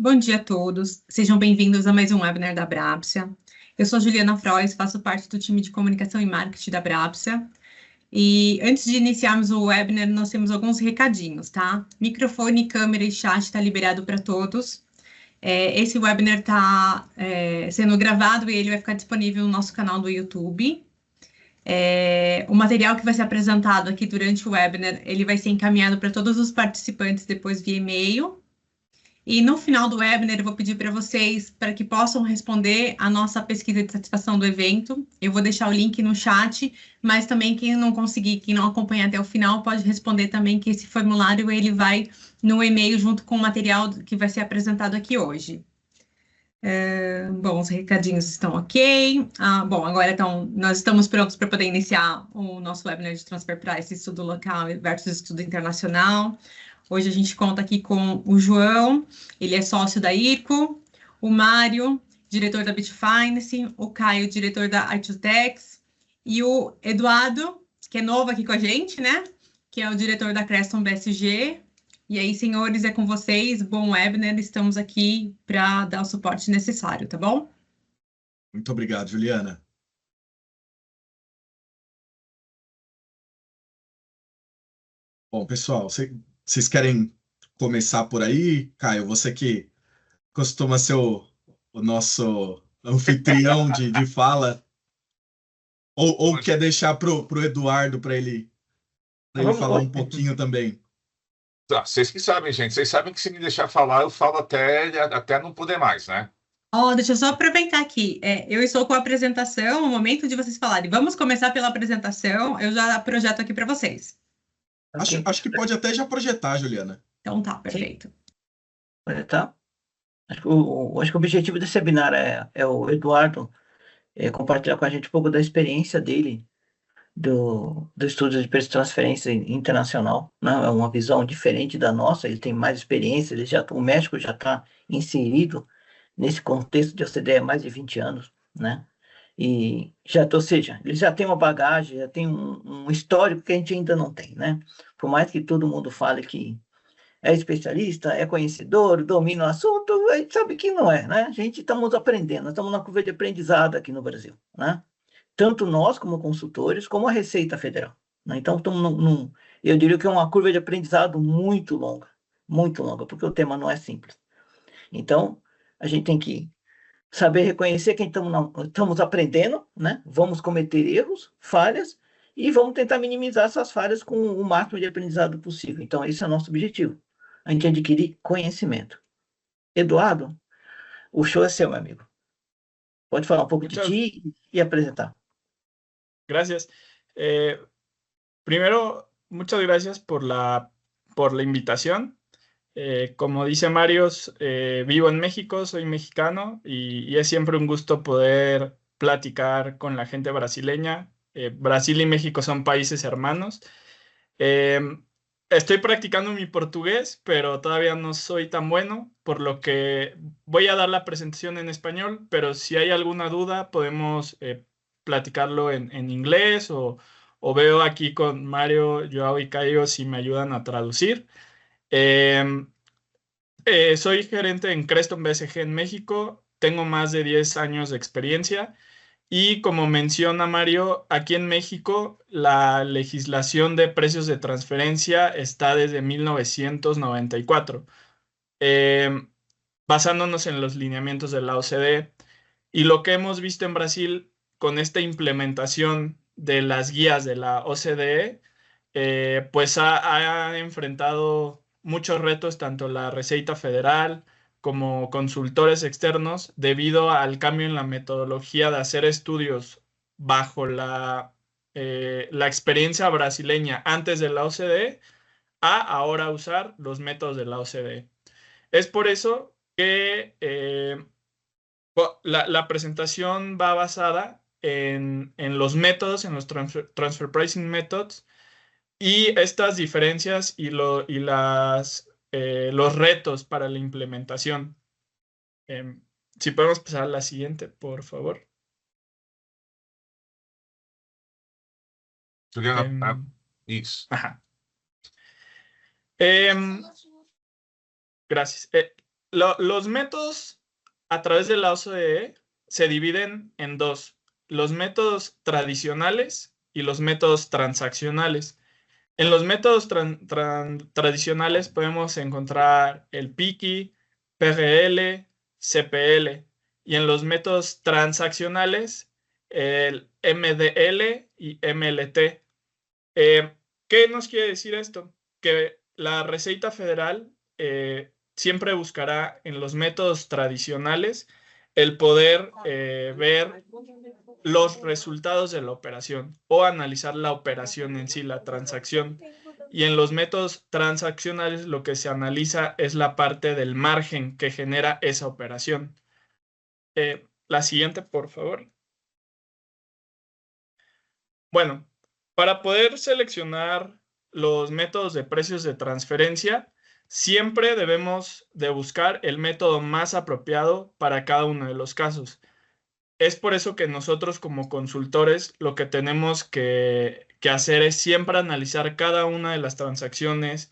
bom dia a todos. Sejam bem-vindos a mais um webinar da Brapsia. Eu sou a Juliana Frois, faço parte do time de comunicação e marketing da Brapsia. E antes de iniciarmos o webinar, nós temos alguns recadinhos, tá? Microfone, câmera e chat está liberado para todos. Esse webinar está sendo gravado e ele vai ficar disponível no nosso canal do YouTube. O material que vai ser apresentado aqui durante o webinar, ele vai ser encaminhado para todos os participantes depois via e-mail. E no final do webinar, eu vou pedir para vocês, para que possam responder a nossa pesquisa de satisfação do evento. Eu vou deixar o link no chat, mas também quem não conseguir, quem não acompanhar até o final, pode responder também que esse formulário, ele vai no e-mail junto com o material que vai ser apresentado aqui hoje. Bom, os recadinhos estão ok. Bom, agora então, nós estamos prontos para poder iniciar o nosso webinar de Transfer Price, estudo local versus estudo internacional. Hoje a gente conta aqui com o João, ele é sócio da IRCO, o Mário, diretor da Bitfinance, o Caio, diretor da i2Tex, e o Eduardo, que é novo aqui com a gente, né? Que é o diretor da Creston BSG. E aí, senhores, é com vocês, bom webinar, estamos aqui para dar o suporte necessário, tá bom? Muito obrigado, Juliana. Bom, pessoal, vocês querem começar por aí? Caio, você que costuma ser o nosso anfitrião de fala, ou quer deixar pro Eduardo para ele falar um pouquinho também? Vocês que sabem, gente. Vocês sabem que se me deixar falar, eu falo até não poder mais, né? Deixa eu só aproveitar aqui. Eu estou com a apresentação, o momento de vocês falarem. Vamos começar pela apresentação, eu já projeto aqui para vocês. Acho que pode até já projetar, Juliana. Então tá, perfeito. Projetar? Acho que o objetivo desse webinar é o Eduardo compartilhar com a gente um pouco da experiência dele do estudo de preço de transferência internacional, né? É uma visão diferente da nossa, ele tem mais experiência, o México já está inserido nesse contexto de OCDE há mais de 20 anos, né? E ou seja, ele já tem uma bagagem, já tem um histórico que a gente ainda não tem, né? Por mais que todo mundo fale que é especialista, é conhecedor, domina o assunto, a gente sabe que não é, né? A gente estamos aprendendo, estamos na curva de aprendizado aqui no Brasil, né? Tanto nós como consultores, como a Receita Federal, né? Então, estamos eu diria que é uma curva de aprendizado muito longa, porque o tema não é simples. Então, a gente tem que saber reconhecer que estamos aprendendo, né? Vamos cometer erros, falhas, e vamos tentar minimizar essas falhas com o máximo de aprendizado possível. Então, esse é o nosso objetivo, a gente adquirir conhecimento. Eduardo, o show é seu, meu amigo. Pode falar um pouco de ti e apresentar. Gracias. Primero, muchas gracias por la invitación. Como dice Mario, vivo en México, soy mexicano y es siempre un gusto poder platicar con la gente brasileña. Brasil y México son países hermanos. Estoy practicando mi portugués, pero todavía no soy tan bueno, por lo que voy a dar la presentación en español, pero si hay alguna duda podemos platicarlo en inglés o veo aquí con Mario, Joao y Caio si me ayudan a traducir. Soy gerente en Creston BSG en México, tengo más de 10 años de experiencia y como menciona Mario, aquí en México la legislación de precios de transferencia está desde 1994, basándonos en los lineamientos de la OCDE. Y lo que hemos visto en Brasil con esta implementación de las guías de la OCDE, pues ha enfrentado muchos retos, tanto la Receita Federal como consultores externos, debido al cambio en la metodología de hacer estudios bajo la experiencia brasileña antes de la OCDE a ahora usar los métodos de la OCDE. Es por eso que la presentación va basada en los métodos, en los transfer pricing methods, y estas diferencias y los retos para la implementación. Si podemos pasar a la siguiente, por favor. Isso. Ajá. Gracias. Los métodos a través de la OCDE se dividen en dos: los métodos tradicionales y los métodos transaccionales. En los métodos tradicionales podemos encontrar el PICI, PRL, CPL, y en los métodos transaccionales el MDL y MLT. ¿Qué nos quiere decir esto? Que la Receita Federal siempre buscará en los métodos tradicionales el poder ver los resultados de la operación o analizar la operación en sí, la transacción. Y en los métodos transaccionales lo que se analiza es la parte del margen que genera esa operación. La siguiente, por favor. Bueno, para poder seleccionar los métodos de precios de transferencia, siempre debemos de buscar el método más apropiado para cada uno de los casos. Es por eso que nosotros como consultores lo que tenemos que hacer es siempre analizar cada una de las transacciones,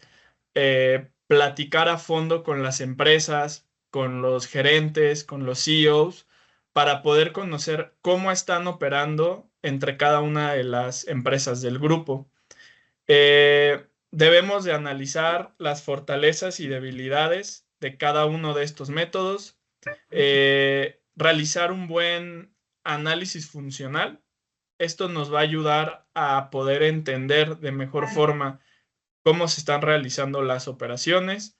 platicar a fondo con las empresas, con los gerentes, con los CEOs, para poder conocer cómo están operando entre cada una de las empresas del grupo. Debemos de analizar las fortalezas y debilidades de cada uno de estos métodos, realizar un buen análisis funcional. Esto nos va a ayudar a poder entender de mejor forma cómo se están realizando las operaciones.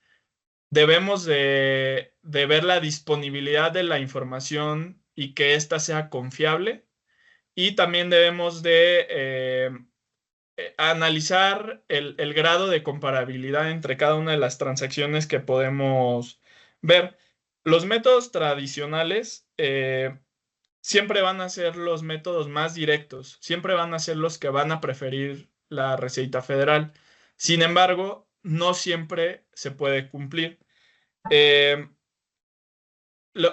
Debemos de ver la disponibilidad de la información y que ésta sea confiable. Y también debemos de analizar el grado de comparabilidad entre cada una de las transacciones que podemos ver. Los métodos tradicionales siempre van a ser los métodos más directos, siempre van a ser los que van a preferir la Receita Federal. Sin embargo, no siempre se puede cumplir.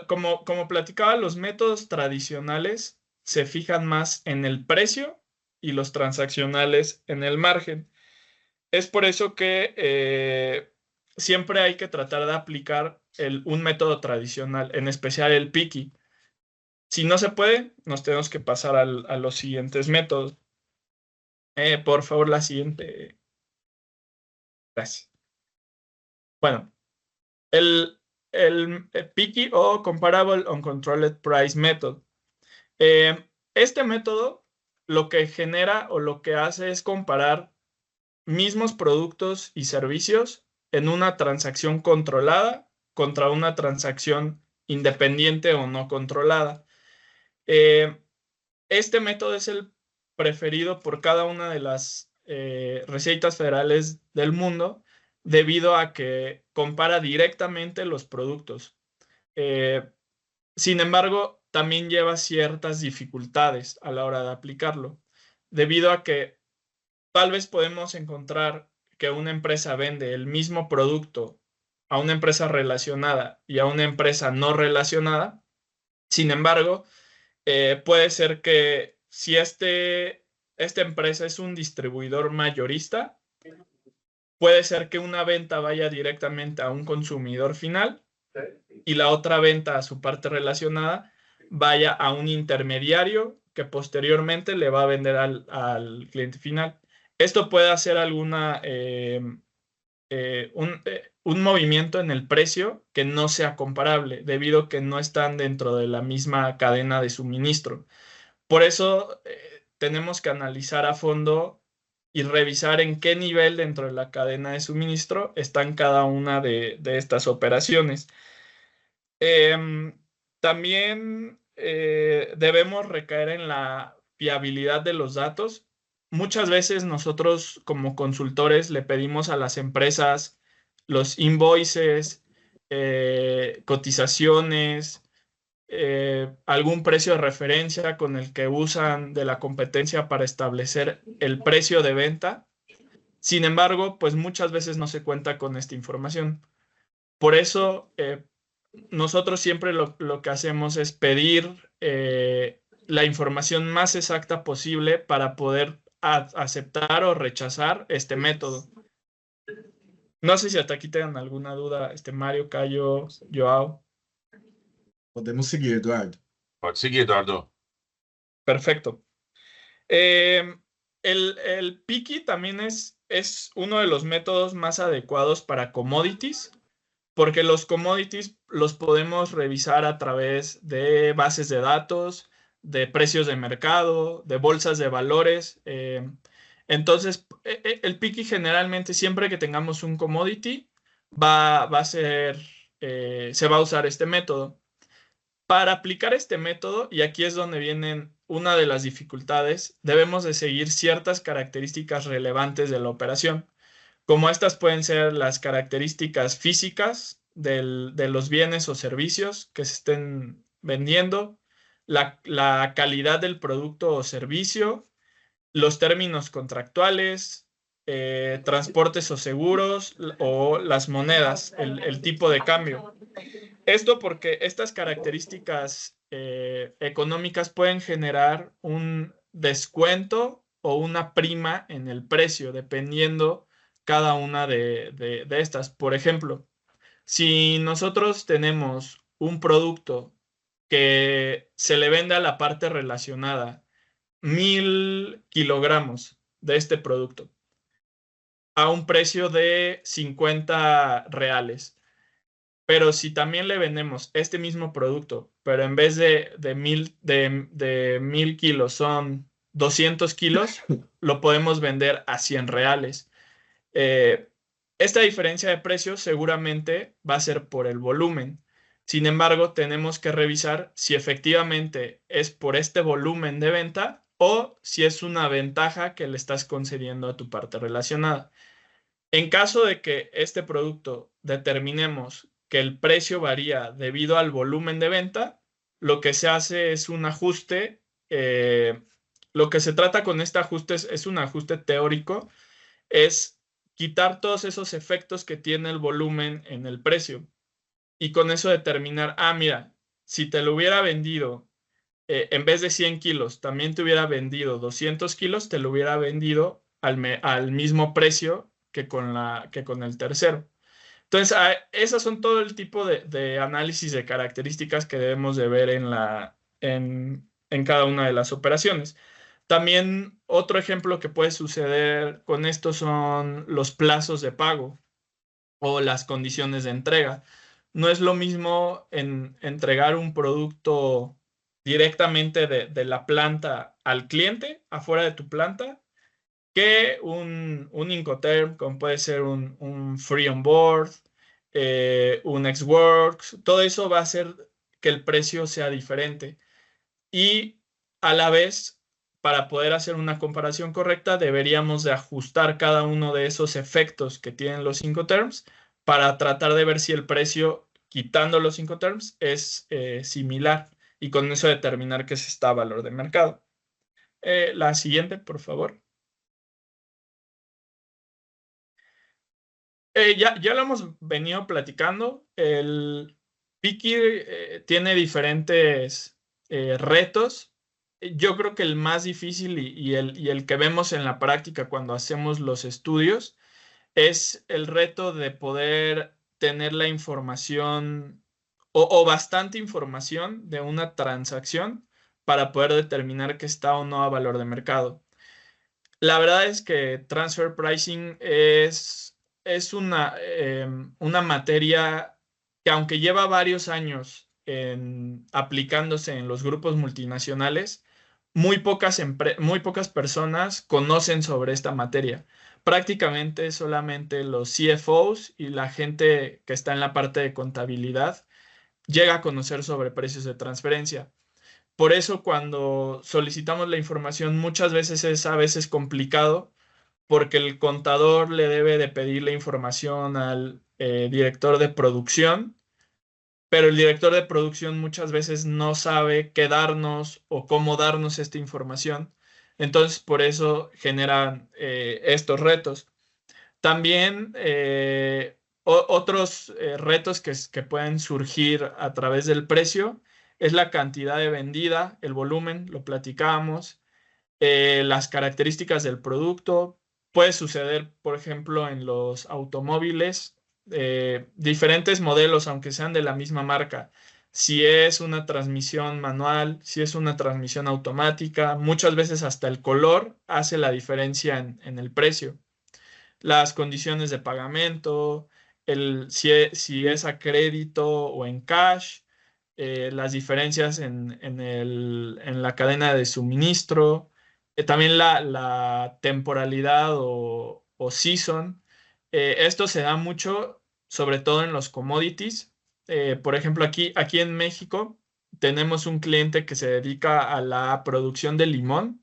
Como platicaba, los métodos tradicionales se fijan más en el precio y los transaccionales en el margen. Es por eso que siempre hay que tratar de aplicar un método tradicional, en especial el PICI. Si no se puede, nos tenemos que pasar a los siguientes métodos. Por favor, la siguiente. Gracias. Bueno, el PICI o Comparable Uncontrolled Price Method. Este método lo que genera o lo que hace es comparar mismos productos y servicios en una transacción controlada contra una transacción independiente o no controlada. Este método es el preferido por cada una de las receitas federales del mundo debido a que compara directamente los productos. Sin embargo, también lleva ciertas dificultades a la hora de aplicarlo, debido a que tal vez podemos encontrar que una empresa vende el mismo producto a una empresa relacionada y a una empresa no relacionada. Sin embargo, puede ser que si esta empresa es un distribuidor mayorista, puede ser que una venta vaya directamente a un consumidor final y la otra venta a su parte relacionada vaya a un intermediario que posteriormente le va a vender al cliente final. Esto puede hacer un movimiento en el precio que no sea comparable, debido a que no están dentro de la misma cadena de suministro. Por eso tenemos que analizar a fondo y revisar en qué nivel dentro de la cadena de suministro están cada una de estas operaciones. También debemos recaer en la fiabilidad de los datos. Muchas veces nosotros como consultores le pedimos a las empresas los invoices, cotizaciones, algún precio de referencia con el que usan de la competencia para establecer el precio de venta. Sin embargo, pues muchas veces no se cuenta con esta información. Por eso, nosotros siempre lo que hacemos es pedir la información más exacta posible para poder aceptar o rechazar este método. No sé si hasta aquí tengan alguna duda, Mario, Cayo, Joao. Podemos seguir, Eduardo. Pode seguir, Eduardo. Perfecto. El Piki también es uno de los métodos más adecuados para commodities, porque los commodities los podemos revisar a través de bases de datos, de precios de mercado, de bolsas de valores. Entonces, el Piki generalmente, siempre que tengamos un commodity, se va a usar este método. Para aplicar este método, y aquí es donde vienen una de las dificultades, debemos de seguir ciertas características relevantes de la operación, como estas pueden ser las características físicas de los bienes o servicios que se estén vendiendo, la calidad del producto o servicio, los términos contractuales, transportes o seguros o las monedas, el tipo de cambio. Esto porque estas características económicas pueden generar un descuento o una prima en el precio, dependiendo cada una de estas. Por ejemplo, si nosotros tenemos un producto que se le vende a la parte relacionada 1000 kilogramos de este producto a un precio de 50 reales. Pero si también le vendemos este mismo producto, pero en vez de 1000 kilos son 200 kilos, lo podemos vender a 100 reales. Esta diferencia de precios seguramente va a ser por el volumen. Sin embargo, tenemos que revisar si efectivamente es por este volumen de venta o si es una ventaja que le estás concediendo a tu parte relacionada. En caso de que este producto determinemos que el precio varía debido al volumen de venta, lo que se hace es un ajuste. Lo que se trata con este ajuste es un ajuste teórico, es quitar todos esos efectos que tiene el volumen en el precio y con eso determinar, mira, si te lo hubiera vendido en vez de 100 kilos, también te hubiera vendido 200 kilos, te lo hubiera vendido al mismo precio que con el tercero. Entonces, esas son todo el tipo de análisis de características que debemos de ver en cada una de las operaciones. También otro ejemplo que puede suceder con esto son los plazos de pago o las condiciones de entrega. No es lo mismo entregar un producto directamente de la planta al cliente, afuera de tu planta, que un Incoterm, como puede ser un Free On Board, un Xworks. Todo eso va a hacer que el precio sea diferente. Y a la vez, para poder hacer una comparación correcta, deberíamos de ajustar cada uno de esos efectos que tienen los Incoterms para tratar de ver si el precio, quitando los Incoterms, es similar y con eso determinar que se está a valor de mercado. La siguiente, por favor. Ya lo hemos venido platicando. El Piki tiene diferentes retos. Yo creo que el más difícil y el que vemos en la práctica cuando hacemos los estudios es el reto de poder tener la información o bastante información de una transacción para poder determinar que está o no a valor de mercado. La verdad es que transfer pricing es una materia que, aunque lleva varios años aplicándose en los grupos multinacionales, muy pocas personas conocen sobre esta materia. Prácticamente solamente los CFOs y la gente que está en la parte de contabilidad llega a conocer sobre precios de transferencia. Por eso, cuando solicitamos la información, muchas veces es a veces complicado porque el contador le debe de pedir la información al director de producción, pero el director de producción muchas veces no sabe qué darnos o cómo darnos esta información. Entonces, por eso generan estos retos. También otros retos que pueden surgir a través del precio es la cantidad de vendida, el volumen, lo platicábamos, las características del producto, puede suceder, por ejemplo, en los automóviles, diferentes modelos, aunque sean de la misma marca. Si es una transmisión manual, si es una transmisión automática, muchas veces hasta el color hace la diferencia en el precio. Las condiciones de pagamento, si es a crédito o en cash, las diferencias en la cadena de suministro, también la temporalidad o season. Esto se da mucho, sobre todo en los commodities. Por ejemplo, aquí en México tenemos un cliente que se dedica a la producción de limón.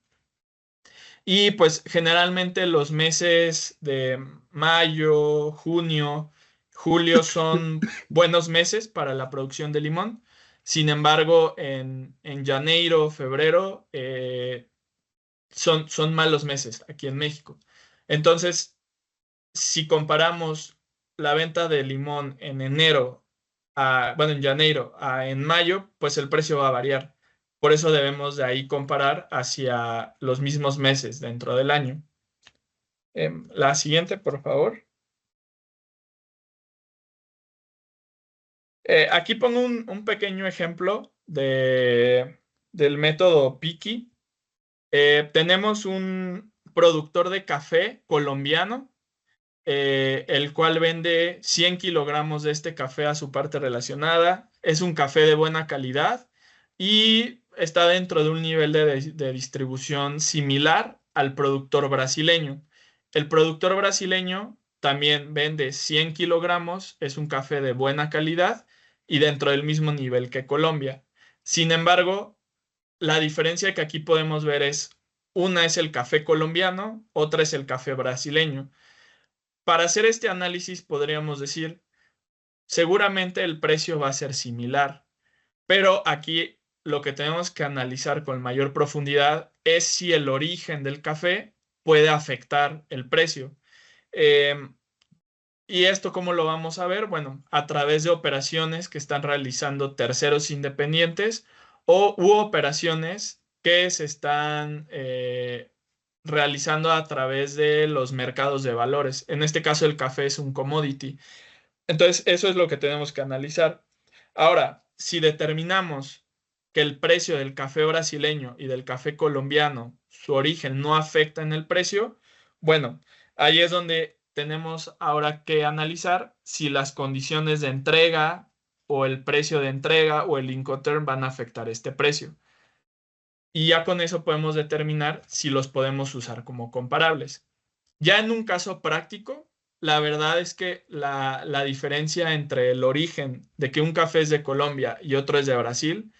Y pues generalmente los meses de mayo, junio, julio son buenos meses para la producción de limón. Sin embargo, en enero, febrero son malos meses aquí en México. Entonces, si comparamos la venta de limón en enero, bueno, en enero en mayo, pues el precio va a variar. Por eso debemos de ahí comparar hacia los mismos meses dentro del año. La siguiente, por favor. Aquí pongo un pequeño ejemplo del método Piki. Tenemos un productor de café colombiano, el cual vende 100 kilogramos de este café a su parte relacionada. Es un café de buena calidad y está dentro de un nivel de distribución similar al productor brasileño. El productor brasileño también vende 100 kilogramos, es un café de buena calidad y dentro del mismo nivel que Colombia. Sin embargo, la diferencia que aquí podemos ver es, una es el café colombiano, otra es el café brasileño. Para hacer este análisis podríamos decir, seguramente el precio va a ser similar, pero aquí lo que tenemos que analizar con mayor profundidad es si el origen del café puede afectar el precio. ¿Y esto cómo lo vamos a ver? Bueno, a través de operaciones que están realizando terceros independientes u operaciones que se están realizando a través de los mercados de valores. En este caso, el café es un commodity. Entonces, eso es lo que tenemos que analizar. Ahora, si determinamos que el precio del café brasileño y del café colombiano, su origen no afecta en el precio, bueno, ahí es donde tenemos ahora que analizar si las condiciones de entrega o el precio de entrega o el Incoterm van a afectar este precio. Y ya con eso podemos determinar si los podemos usar como comparables. Ya en un caso práctico, la verdad es que la diferencia entre el origen de que un café es de Colombia y otro es de Brasil,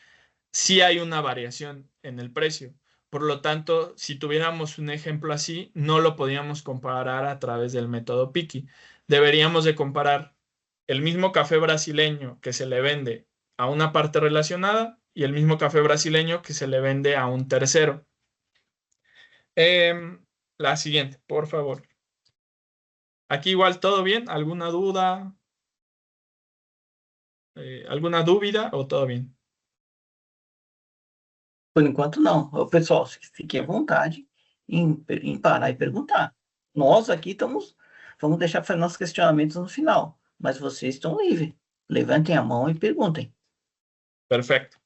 sí hay una variación en el precio. Por lo tanto, si tuviéramos un ejemplo así, no lo podríamos comparar a través del método Piki. Deberíamos de comparar el mismo café brasileño que se le vende a una parte relacionada y el mismo café brasileño que se le vende a un tercero. La siguiente, por favor. Aquí igual todo bien, ¿alguna duda? ¿Alguna dúvida o todo bien? Por enquanto, não. Ô, pessoal, fiquem à vontade em parar e perguntar. Nós aqui vamos deixar para nossos questionamentos no final, mas vocês estão livres. Levantem a mão e perguntem. Perfecto.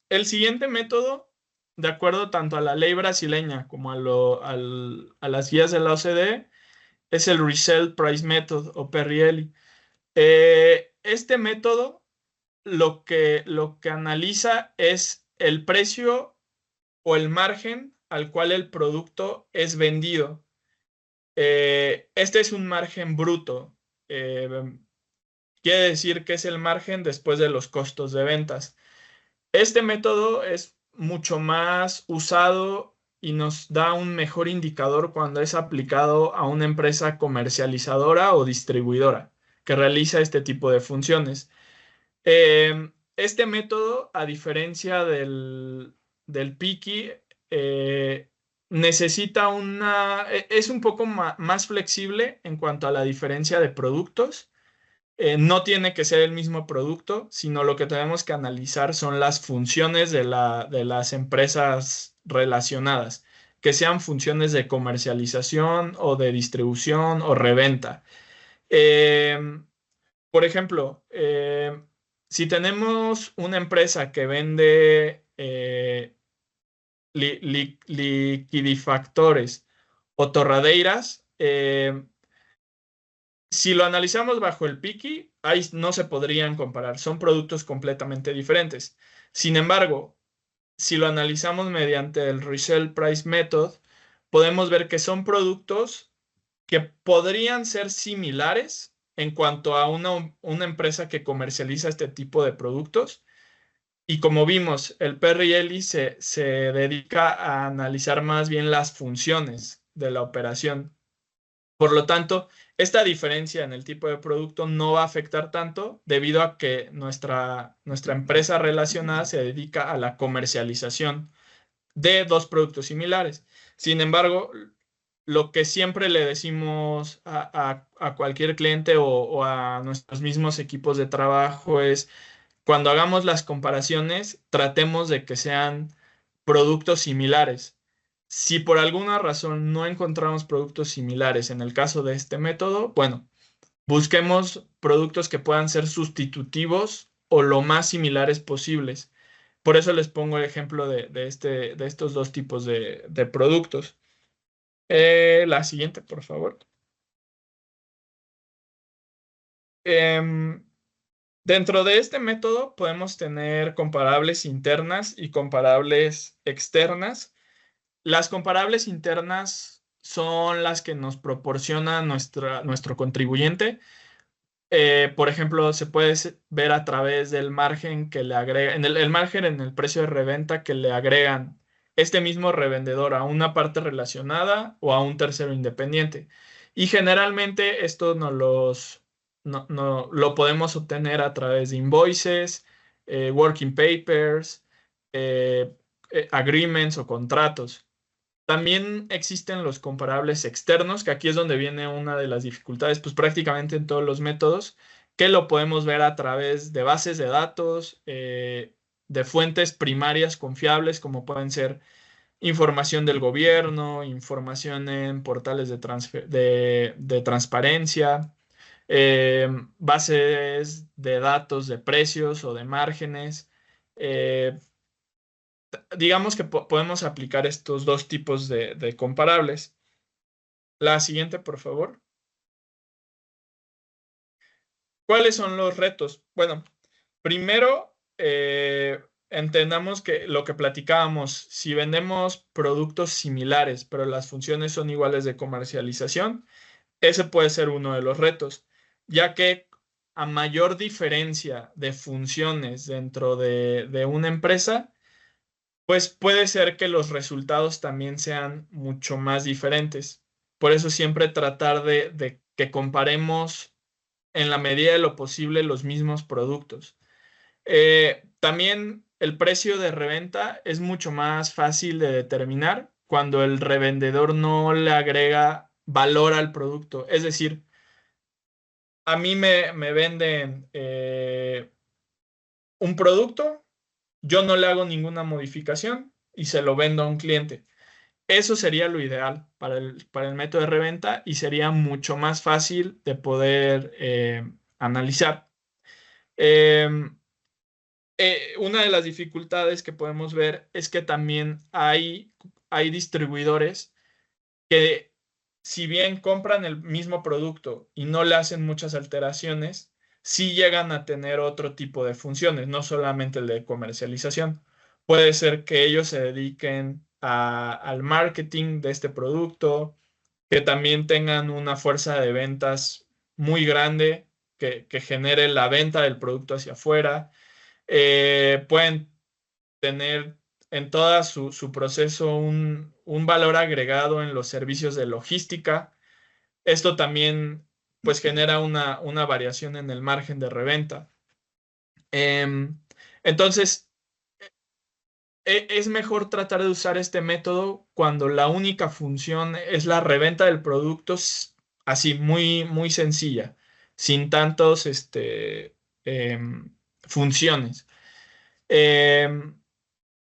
El siguiente método, de acuerdo tanto a la ley brasileña como a las guías de la OCDE, es el Resale Price Method o PRL. Este método lo que analiza es el precio o el margen al cual el producto es vendido. Este es un margen bruto. Quiere decir que es el margen después de los costos de ventas. Este método es mucho más usado y nos da un mejor indicador cuando es aplicado a una empresa comercializadora o distribuidora que realiza este tipo de funciones. Este método, a diferencia del Piki, necesita es un poco más flexible en cuanto a la diferencia de productos. No tiene que ser el mismo producto, sino lo que tenemos que analizar son las funciones de las empresas relacionadas. que sean funciones de comercialización o de distribución o reventa. Por ejemplo, si tenemos una empresa que vende liquidifactores o torradeiras, si lo analizamos bajo el PICI, ahí no se podrían comparar, son productos completamente diferentes. Sin embargo, si lo analizamos mediante el Resale Price Method, podemos ver que son productos que podrían ser similares en cuanto a una empresa que comercializa este tipo de productos. Y como vimos, el PRI se dedica a analizar más bien las funciones de la operación. Por lo tanto, esta diferencia en el tipo de producto no va a afectar tanto debido a que nuestra empresa relacionada se dedica a la comercialización de dos productos similares. Sin embargo, lo que siempre le decimos a cualquier cliente o a nuestros mismos equipos de trabajo es, cuando hagamos las comparaciones, tratemos de que sean productos similares. Si por alguna razón no encontramos productos similares en el caso de este método, bueno, busquemos productos que puedan ser sustitutivos o lo más similares posibles. Por eso les pongo el ejemplo de estos dos tipos de productos. La siguiente, por favor. Dentro de este método podemos tener comparables internas y comparables externas. Las comparables internas son las que nos proporciona nuestro contribuyente. Por ejemplo, se puede ver a través del margen que le agrega, el margen en el precio de reventa que le agregan este mismo revendedor a una parte relacionada o a un tercero independiente. Y generalmente esto no lo podemos obtener a través de invoices, working papers, agreements o contratos. También existen los comparables externos, que aquí es donde viene una de las dificultades, pues prácticamente en todos los métodos, que lo podemos ver a través de bases de datos, de fuentes primarias confiables, como pueden ser información del gobierno, información en portales de transparencia, bases de datos de precios o de márgenes. Digamos que podemos aplicar estos dos tipos de comparables. La siguiente, por favor. ¿Cuáles son los retos? Bueno, primero, entendamos que lo que platicábamos, si vendemos productos similares, pero las funciones son iguales de comercialización, ese puede ser uno de los retos, ya que a mayor diferencia de funciones dentro de una empresa, pues puede ser que los resultados también sean mucho más diferentes. Por eso siempre tratar de que comparemos en la medida de lo posible los mismos productos. También el precio de reventa es mucho más fácil de determinar cuando el revendedor no le agrega valor al producto. Es decir, a mí me venden un producto, yo no le hago ninguna modificación y se lo vendo a un cliente. Eso sería lo ideal para el método de reventa y sería mucho más fácil de poder analizar. Una de las dificultades que podemos ver es que también hay distribuidores que, si bien compran el mismo producto y no le hacen muchas alteraciones, sí llegan a tener otro tipo de funciones, no solamente el de comercialización. Puede ser que ellos se dediquen al marketing de este producto, que también tengan una fuerza de ventas muy grande que genere la venta del producto hacia afuera. Pueden tener en todo su proceso un valor agregado en los servicios de logística. Esto también pues genera una variación en el margen de reventa. Entonces, es mejor tratar de usar este método cuando la única función es la reventa del producto, así muy, muy sencilla, sin tantos funciones.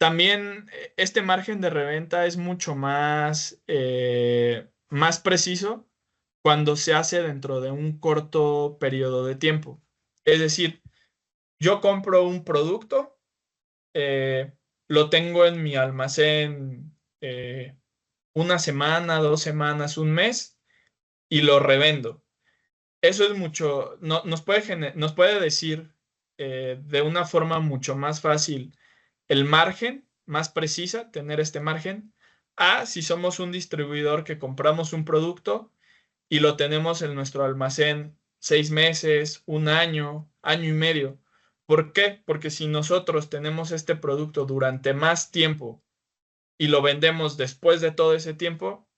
También este margen de reventa es mucho más preciso cuando se hace dentro de un corto periodo de tiempo. Es decir, yo compro un producto, lo tengo en mi almacén una semana, 2 semanas, un mes, y lo revendo. Eso es mucho, nos puede decir de una forma mucho más fácil el margen, más precisa, tener este margen, a si somos un distribuidor que compramos un producto y lo tenemos en nuestro almacén 6 meses, un año, año y medio. ¿Por qué? Porque si nosotros tenemos este producto durante más tiempo y lo vendemos después de todo ese tiempo,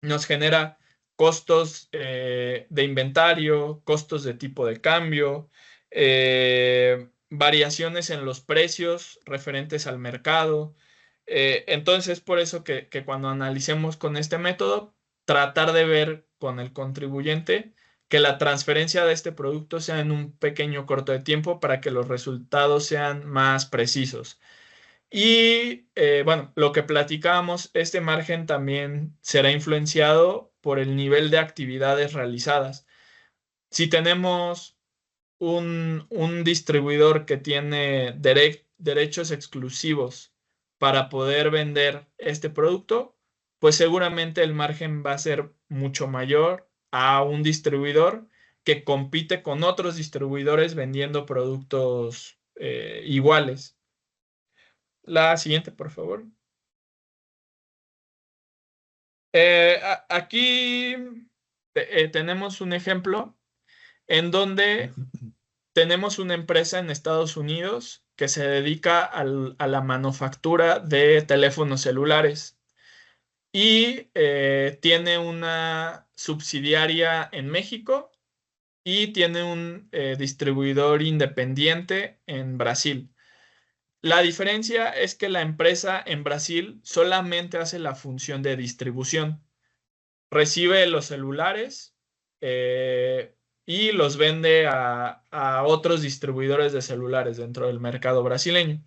nos genera costos de inventario, costos de tipo de cambio, variaciones en los precios referentes al mercado. Entonces, por eso que cuando analicemos con este método, tratar de ver con el contribuyente que la transferencia de este producto sea en un pequeño corto de tiempo para que los resultados sean más precisos. Y bueno, lo que platicábamos, este margen también será influenciado por el nivel de actividades realizadas. Si tenemos un distribuidor que tiene derechos exclusivos para poder vender este producto, pues seguramente el margen va a ser mucho mayor a un distribuidor que compite con otros distribuidores vendiendo productos iguales. La siguiente, por favor. Aquí tenemos un ejemplo en donde tenemos una empresa en Estados Unidos que se dedica a la manufactura de teléfonos celulares y tiene una subsidiaria en México y tiene un distribuidor independiente en Brasil. La diferencia es que la empresa en Brasil solamente hace la función de distribución. Recibe los celulares y los vende a otros distribuidores de celulares dentro del mercado brasileño.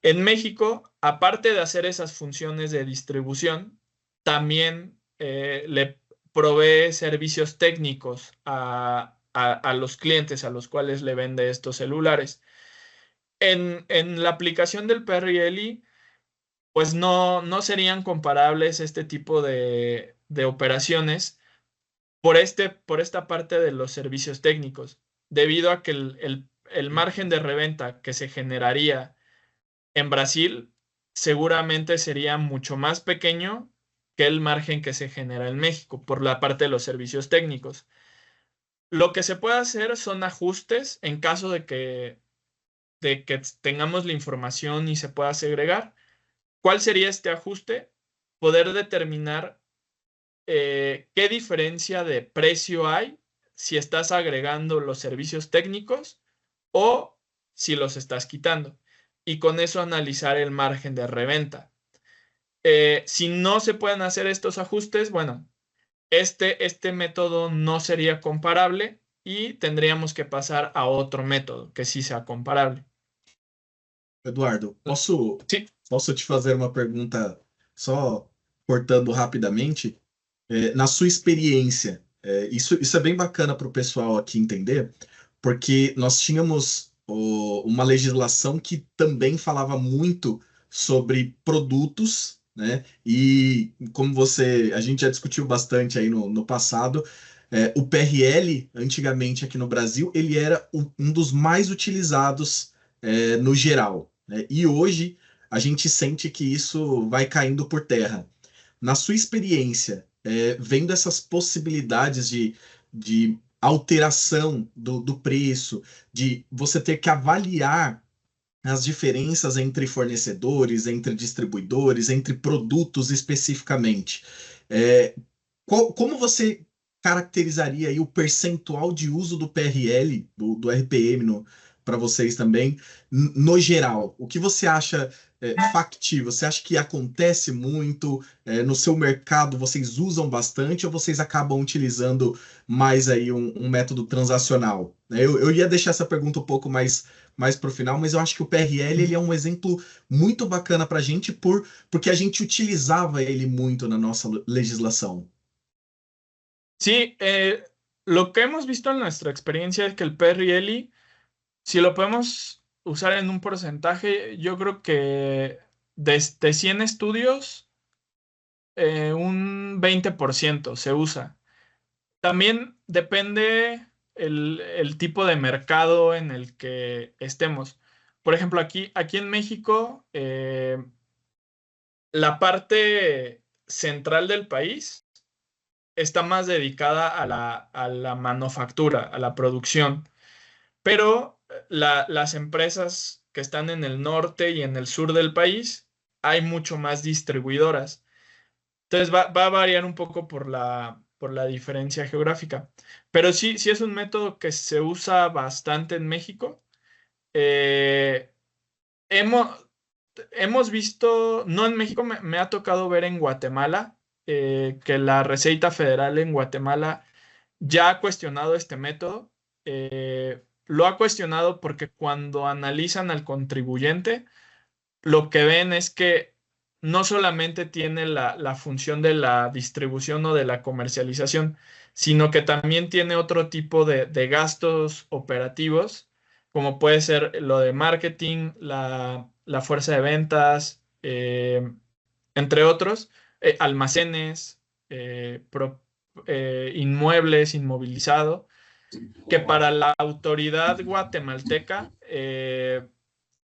En México, aparte de hacer esas funciones de distribución, también le provee servicios técnicos a los clientes a los cuales le vende estos celulares. En la aplicación del PRI, pues no serían comparables este tipo de operaciones por esta parte de los servicios técnicos, debido a que el margen de reventa que se generaría en Brasil seguramente sería mucho más pequeño que el margen que se genera en México por la parte de los servicios técnicos. Lo que se puede hacer son ajustes en caso de que tengamos la información y se pueda segregar. ¿Cuál sería este ajuste? Poder determinar qué diferencia de precio hay si estás agregando los servicios técnicos o si los estás quitando. Y con eso analizar el margen de reventa. Si no se pueden hacer estos ajustes, bueno, este método no sería comparable y tendríamos que pasar a otro método que sí sea comparable. Eduardo, Sim. posso te fazer uma pergunta só cortando rapidamente? Na sua experiência, isso é bem bacana para o pessoal aqui entender, porque nós tínhamos uma legislação que também falava muito sobre produtos, né? E como a gente já discutiu bastante aí no passado, o PRL, antigamente aqui no Brasil, ele era um dos mais utilizados no geral, né? E hoje a gente sente que isso vai caindo por terra. Na sua experiência, vendo essas possibilidades de alteração do preço, de você ter que avaliar as diferenças entre fornecedores, entre distribuidores, entre produtos especificamente, como você caracterizaria aí o percentual de uso do PRL, do RPM para vocês também, no geral? O que você acha factível? Você acha que acontece muito? No seu mercado vocês usam bastante ou vocês acabam utilizando mais aí um método transacional? Eu ia deixar essa pergunta um pouco mais mais para o final, mas eu acho que o PRL ele é um exemplo muito bacana para a gente porque a gente utilizava ele muito na nossa legislação. Sí, lo que hemos visto en nuestra experiencia es que el PRL, si lo podemos usar en un porcentaje, yo creo que de 100 estudios, un 20% se usa. También depende el tipo de mercado en el que estemos. Por ejemplo, aquí en México, la parte central del país está más dedicada a la manufactura, a la producción, pero las empresas que están en el norte y en el sur del país, hay mucho más distribuidoras. Entonces va a variar un poco por la diferencia geográfica. Pero sí es un método que se usa bastante en México. Eh, hemos, hemos visto, no en México, me ha tocado ver en Guatemala, que la Receita Federal en Guatemala ya ha cuestionado este método. Lo ha cuestionado porque cuando analizan al contribuyente, lo que ven es que no solamente tiene la función de la distribución o de la comercialización, sino que también tiene otro tipo de gastos operativos, como puede ser lo de marketing, la fuerza de ventas, entre otros, almacenes, inmuebles, inmovilizado, que para la autoridad guatemalteca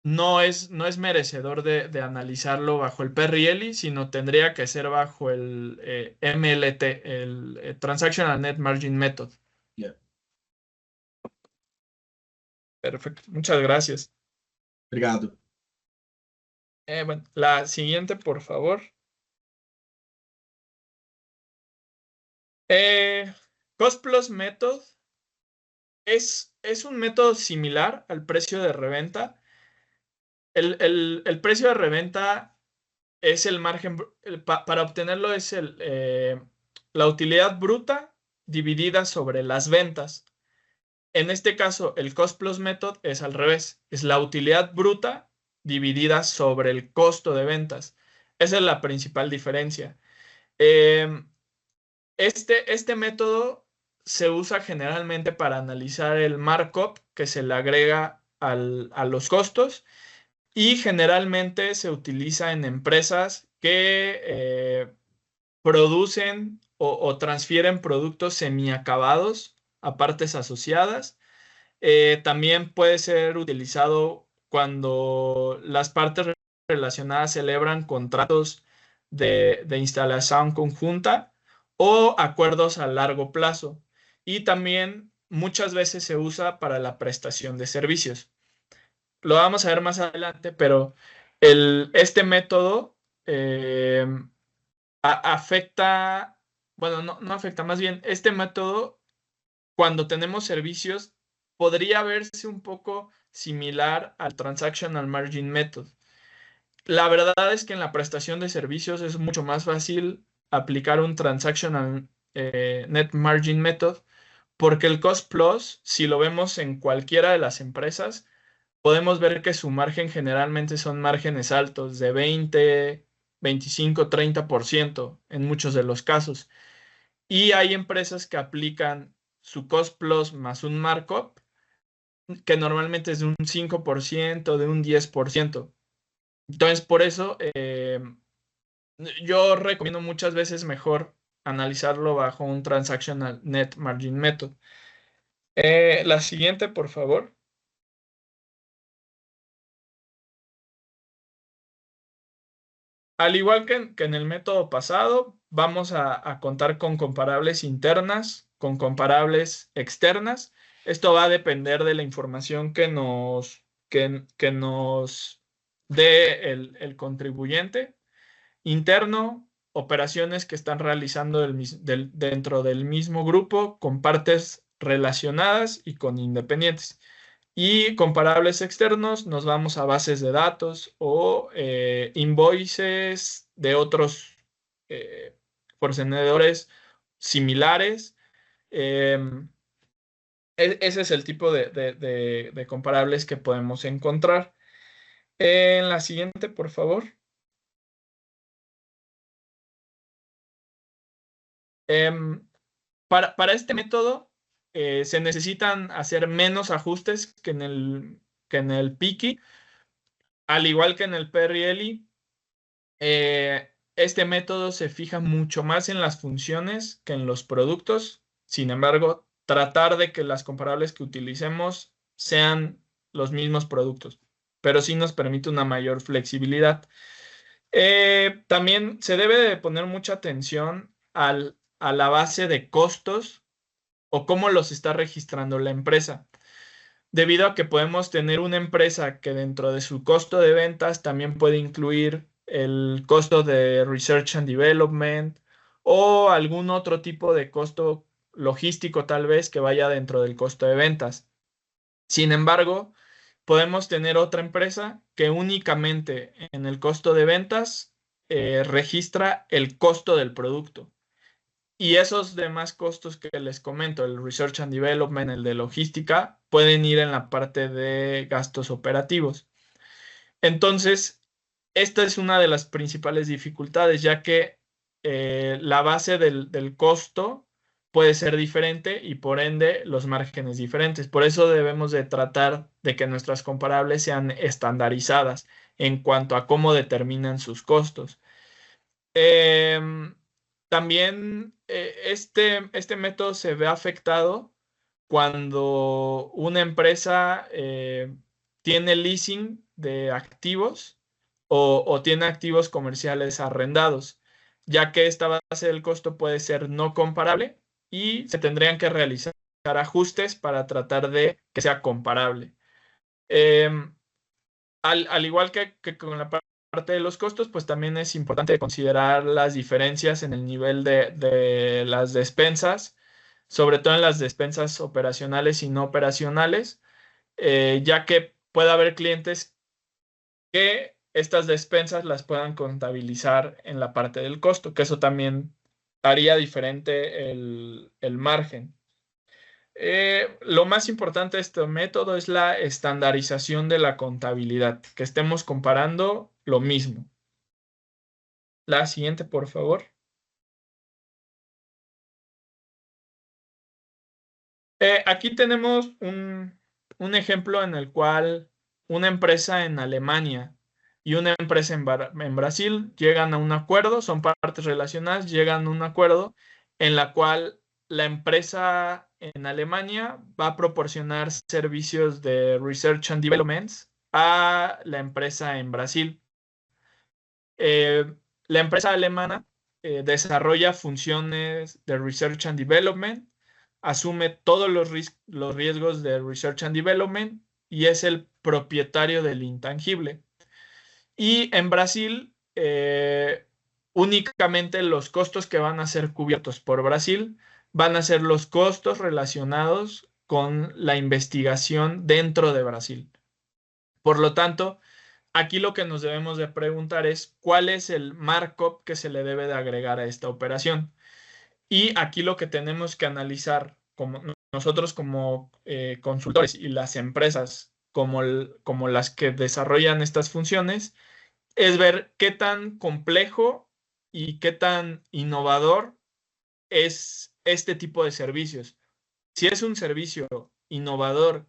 no es merecedor de analizarlo bajo el PRL, sino tendría que ser bajo el MLT, el Transactional Net Margin Method. Yeah. Perfecto, muchas gracias. Obrigado. Bueno, la siguiente, por favor. Cost Plus Method es un método similar al precio de reventa. El precio de reventa es el margen, para obtenerlo es la utilidad bruta dividida sobre las ventas. En este caso, el Cost Plus Method es al revés, es la utilidad bruta dividida sobre el costo de ventas. Esa es la principal diferencia. Este método se usa generalmente para analizar el markup que se le agrega a los costos, y generalmente se utiliza en empresas que producen o transfieren productos semiacabados a partes asociadas. También puede ser utilizado cuando las partes relacionadas celebran contratos de instalación conjunta o acuerdos a largo plazo. Y también muchas veces se usa para la prestación de servicios. Lo vamos a ver más adelante, pero este método afecta, bueno, no afecta, más bien, este método, cuando tenemos servicios, podría verse un poco similar al Transactional Margin Method. La verdad es que en la prestación de servicios es mucho más fácil aplicar un Transactional Net Margin Method, porque el Cost Plus, si lo vemos en cualquiera de las empresas, podemos ver que su margen generalmente son márgenes altos de 20, 25, 30% en muchos de los casos. Y hay empresas que aplican su Cost Plus más un markup, que normalmente es de un 5%, de un 10%. Entonces, por eso yo recomiendo muchas veces mejor analizarlo bajo un Transactional Net Margin Method. La siguiente, por favor. Al igual que en el método pasado, vamos a contar con comparables internas, con comparables externas. Esto va a depender de la información que nos dé el contribuyente. Interno, operaciones que están realizando dentro del mismo grupo, con partes relacionadas y con independientes. Y comparables externos, nos vamos a bases de datos o invoices de otros fornecedores similares. ese es el tipo de comparables que podemos encontrar. En la siguiente, por favor. Para este método se necesitan hacer menos ajustes que en el Piki. Al igual que en el PRL, este método se fija mucho más en las funciones que en los productos. Sin embargo, tratar de que las comparables que utilicemos sean los mismos productos, pero sí nos permite una mayor flexibilidad. También se debe de poner mucha atención a la base de costos o cómo los está registrando la empresa, debido a que podemos tener una empresa que dentro de su costo de ventas también puede incluir el costo de Research and Development o algún otro tipo de costo logístico tal vez que vaya dentro del costo de ventas. Sin embargo, podemos tener otra empresa que únicamente en el costo de ventas registra el costo del producto. Y esos demás costos que les comento, el Research and Development, el de logística, pueden ir en la parte de gastos operativos. Entonces, esta es una de las principales dificultades, ya que la base del costo puede ser diferente y por ende los márgenes diferentes. Por eso debemos de tratar de que nuestras comparables sean estandarizadas en cuanto a cómo determinan sus costos. También este método se ve afectado cuando una empresa tiene leasing de activos o tiene activos comerciales arrendados, ya que esta base del costo puede ser no comparable y se tendrían que realizar ajustes para tratar de que sea comparable. Al igual que con la parte de los costos, pues también es importante considerar las diferencias en el nivel de las despensas, sobre todo en las despensas operacionales y no operacionales, ya que puede haber clientes que estas despensas las puedan contabilizar en la parte del costo, que eso también haría diferente el margen. Lo más importante de este método es la estandarización de la contabilidad, que estemos comparando lo mismo. La siguiente, por favor. Aquí tenemos un ejemplo en el cual una empresa en Alemania y una empresa en Brasil llegan a un acuerdo, son partes relacionadas, llegan a un acuerdo en la cual la empresa en Alemania va a proporcionar servicios de Research and Development a la empresa en Brasil. La empresa alemana desarrolla funciones de Research and Development, asume todos los riesgos de Research and Development y es el propietario del intangible. Y en Brasil, únicamente los costos que van a ser cubiertos por Brasil van a ser los costos relacionados con la investigación dentro de Brasil. Por lo tanto, aquí lo que nos debemos de preguntar es cuál es el markup que se le debe de agregar a esta operación. Y aquí lo que tenemos que analizar como nosotros como consultores y las empresas como las que desarrollan estas funciones es ver qué tan complejo y qué tan innovador es este tipo de servicios. Si es un servicio innovador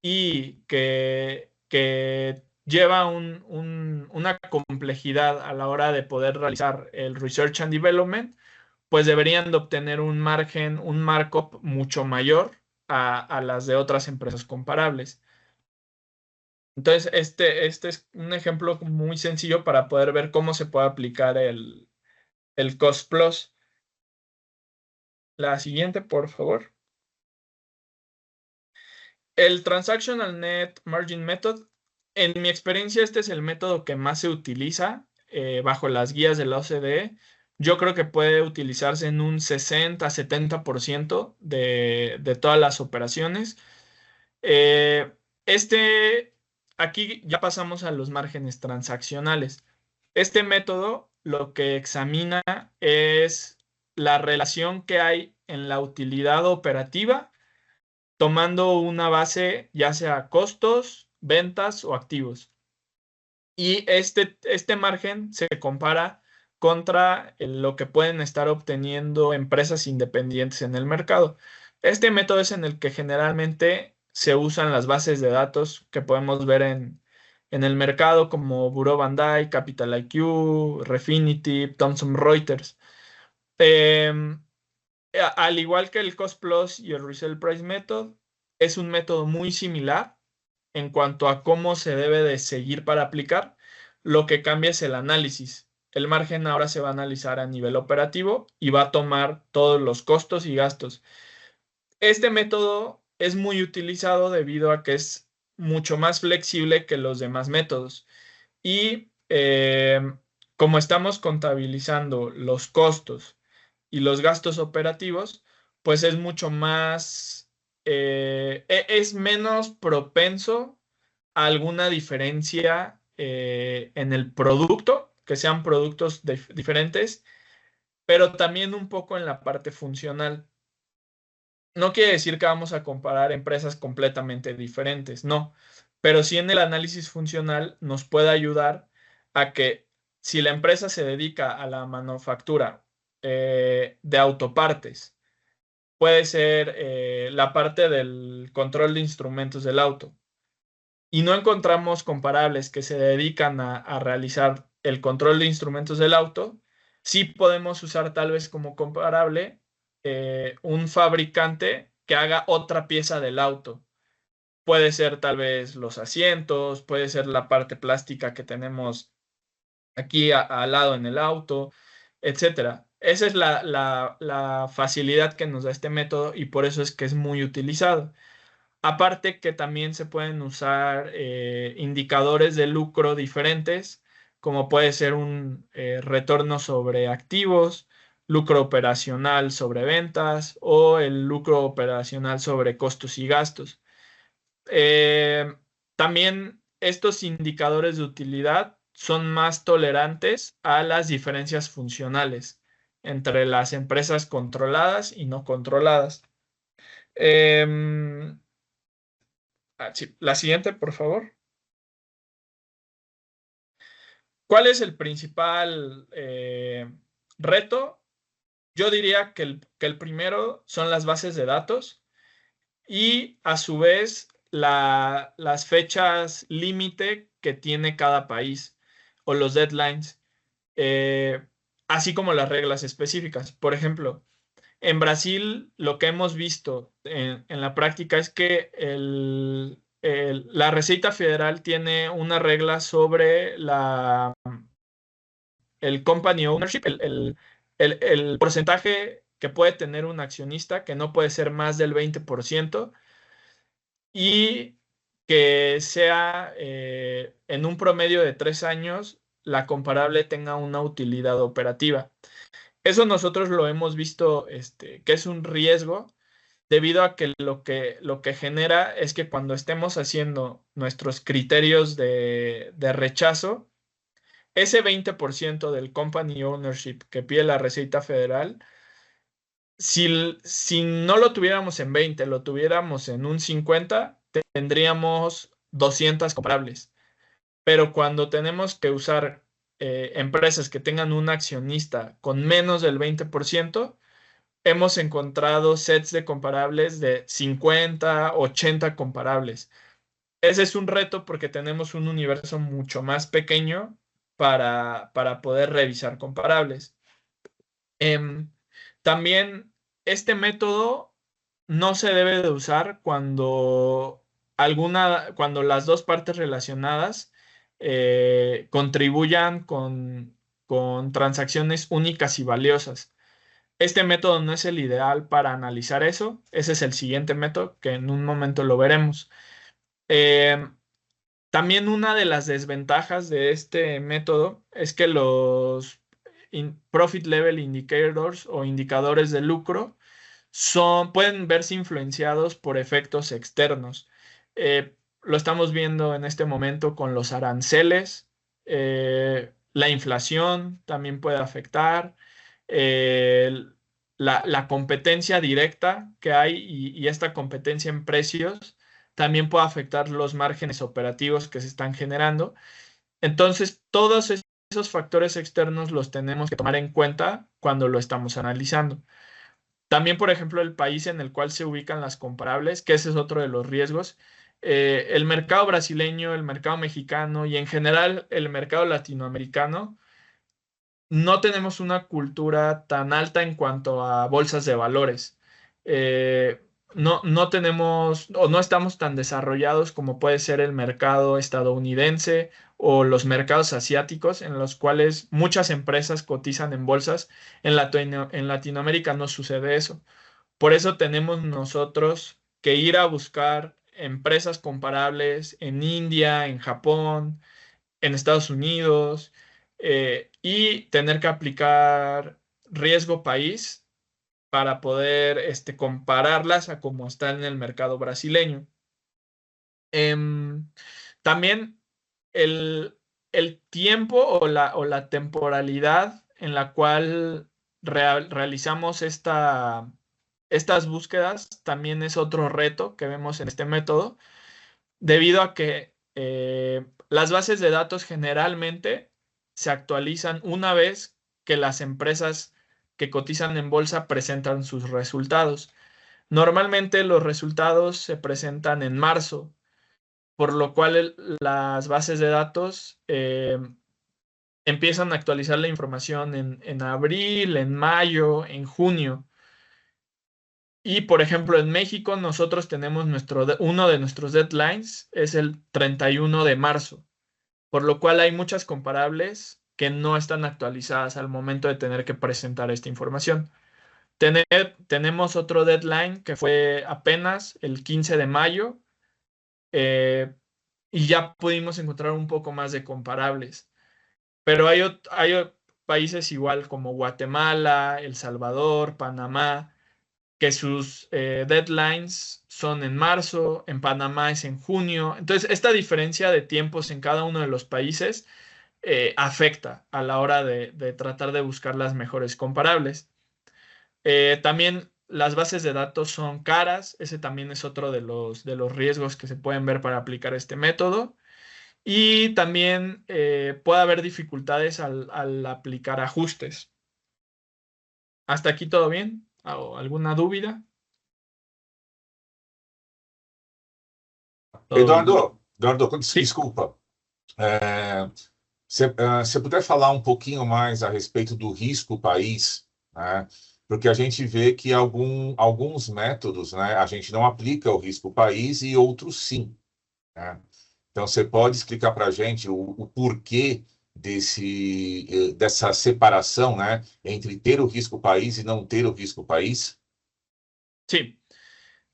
y que lleva una complejidad a la hora de poder realizar el Research and Development, pues deberían de obtener un margen, un markup mucho mayor a las de otras empresas comparables. Entonces, este es un ejemplo muy sencillo para poder ver cómo se puede aplicar el Cost Plus. La siguiente, por favor. El Transactional Net Margin Method, en mi experiencia, este es el método que más se utiliza bajo las guías de la OCDE. Yo creo que puede utilizarse en un 60-70% de todas las operaciones. Aquí ya pasamos a los márgenes transaccionales. Este método lo que examina es la relación que hay en la utilidad operativa tomando una base ya sea costos, ventas o activos. Y este margen se compara contra lo que pueden estar obteniendo empresas independientes en el mercado. Este método es en el que generalmente se usan las bases de datos que podemos ver en el mercado como Bureau Van Dijk, Capital IQ, Refinitiv, Thomson Reuters. Al igual que el Cost Plus y el Resale Price Method, es un método muy similar en cuanto a cómo se debe de seguir para aplicar. Lo que cambia es el análisis. El margen ahora se va a analizar a nivel operativo y va a tomar todos los costos y gastos. Este método es muy utilizado debido a que es mucho más flexible que los demás métodos. Y como estamos contabilizando los costos y los gastos operativos, pues es mucho más, es menos propenso a alguna diferencia en el producto, que sean productos diferentes, pero también un poco en la parte funcional. No quiere decir que vamos a comparar empresas completamente diferentes, no, pero sí en el análisis funcional nos puede ayudar a que si la empresa se dedica a la manufactura de autopartes, puede ser la parte del control de instrumentos del auto, y no encontramos comparables que se dedican a realizar el control de instrumentos del auto, sí podemos usar tal vez como comparable un fabricante que haga otra pieza del auto. Puede ser tal vez los asientos, puede ser la parte plástica que tenemos aquí al lado en el auto, etcétera. Esa es la facilidad que nos da este método y por eso es que es muy utilizado. Aparte que también se pueden usar indicadores de lucro diferentes, como puede ser un retorno sobre activos, lucro operacional sobre ventas o el lucro operacional sobre costos y gastos. También estos indicadores de utilidad son más tolerantes a las diferencias funcionales entre las empresas controladas y no controladas. Sí, la siguiente, por favor. ¿Cuál es el principal reto? Yo diría que el primero son las bases de datos y a su vez las fechas límite que tiene cada país o los deadlines, así como las reglas específicas. Por ejemplo, en Brasil lo que hemos visto en la práctica es que la Receita Federal tiene una regla sobre el company ownership, el porcentaje que puede tener un accionista, que no puede ser más del 20%, y que sea en un promedio de 3 años, la comparable tenga una utilidad operativa. Eso nosotros lo hemos visto que es un riesgo debido a que lo que genera es que cuando estemos haciendo nuestros criterios de rechazo, ese 20% del company ownership que pide la Receita Federal, si no lo tuviéramos en 20, lo tuviéramos en un 50, tendríamos 200 comparables. Pero cuando tenemos que usar empresas que tengan un accionista con menos del 20%, hemos encontrado sets de comparables de 50, 80 comparables. Ese es un reto porque tenemos un universo mucho más pequeño para poder revisar comparables. También este método no se debe de usar cuando las dos partes relacionadas contribuyan con transacciones únicas y valiosas. Este método no es el ideal para analizar eso. Ese es el siguiente método que en un momento lo veremos. También una de las desventajas de este método es que los Profit Level Indicators o indicadores de lucro pueden verse influenciados por efectos externos. Lo estamos viendo en este momento con los aranceles. La inflación también puede afectar. la competencia directa que hay y esta competencia en precios también puede afectar los márgenes operativos que se están generando. Entonces, todos esos factores externos los tenemos que tomar en cuenta cuando lo estamos analizando. También, por ejemplo, el país en el cual se ubican las comparables, que ese es otro de los riesgos. El mercado brasileño, el mercado mexicano y en general el mercado latinoamericano, no tenemos una cultura tan alta en cuanto a bolsas de valores. No tenemos o no estamos tan desarrollados como puede ser el mercado estadounidense o los mercados asiáticos, en los cuales muchas empresas cotizan en bolsas. En Latinoamérica no sucede eso. Por eso tenemos nosotros que ir a buscar empresas comparables en India, en Japón, en Estados Unidos, y tener que aplicar riesgo país para poder compararlas a cómo está en el mercado brasileño. También el tiempo o la temporalidad en la cual realizamos estas búsquedas también es otro reto que vemos en este método, debido a que las bases de datos generalmente se actualizan una vez que las empresas que cotizan en bolsa presentan sus resultados. Normalmente los resultados se presentan en marzo, por lo cual las bases de datos empiezan a actualizar la información en abril, en mayo, en junio. Y, por ejemplo, en México nosotros tenemos uno de nuestros deadlines, es el 31 de marzo, por lo cual hay muchas comparables que no están actualizadas al momento de tener que presentar esta información. Tenemos otro deadline que fue apenas el 15 de mayo, y ya pudimos encontrar un poco más de comparables. Pero hay países igual como Guatemala, El Salvador, Panamá, que sus deadlines son en marzo, en Panamá es en junio. Entonces, esta diferencia de tiempos en cada uno de los países afecta a la hora de tratar de buscar las mejores comparables. También las bases de datos son caras, ese también es otro de los riesgos que se pueden ver para aplicar este método. Y también puede haber dificultades al aplicar ajustes. ¿Hasta aquí todo bien? ¿Alguna duda? Eduardo, Sí. desculpa. Se puder falar um pouquinho mais a respeito do risco país, né? Porque a gente vê que alguns métodos, né, a gente não aplica o risco país e outros sim, né? Então, você pode explicar para a gente o porquê dessa separação, né, entre ter o risco país e não ter o risco país? Sí.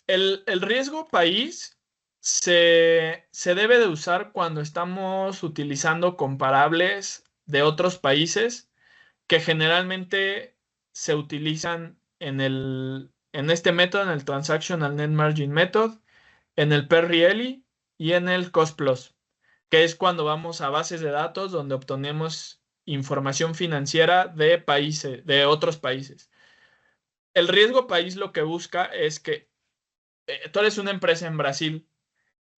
El riesgo país se debe de usar cuando estamos utilizando comparables de otros países que generalmente se utilizan en este método, en el Transactional Net Margin Method, en el PERRIELI y en el Cost Plus, que es cuando vamos a bases de datos donde obtenemos información financiera de otros países. El riesgo país lo que busca es que tú eres una empresa en Brasil.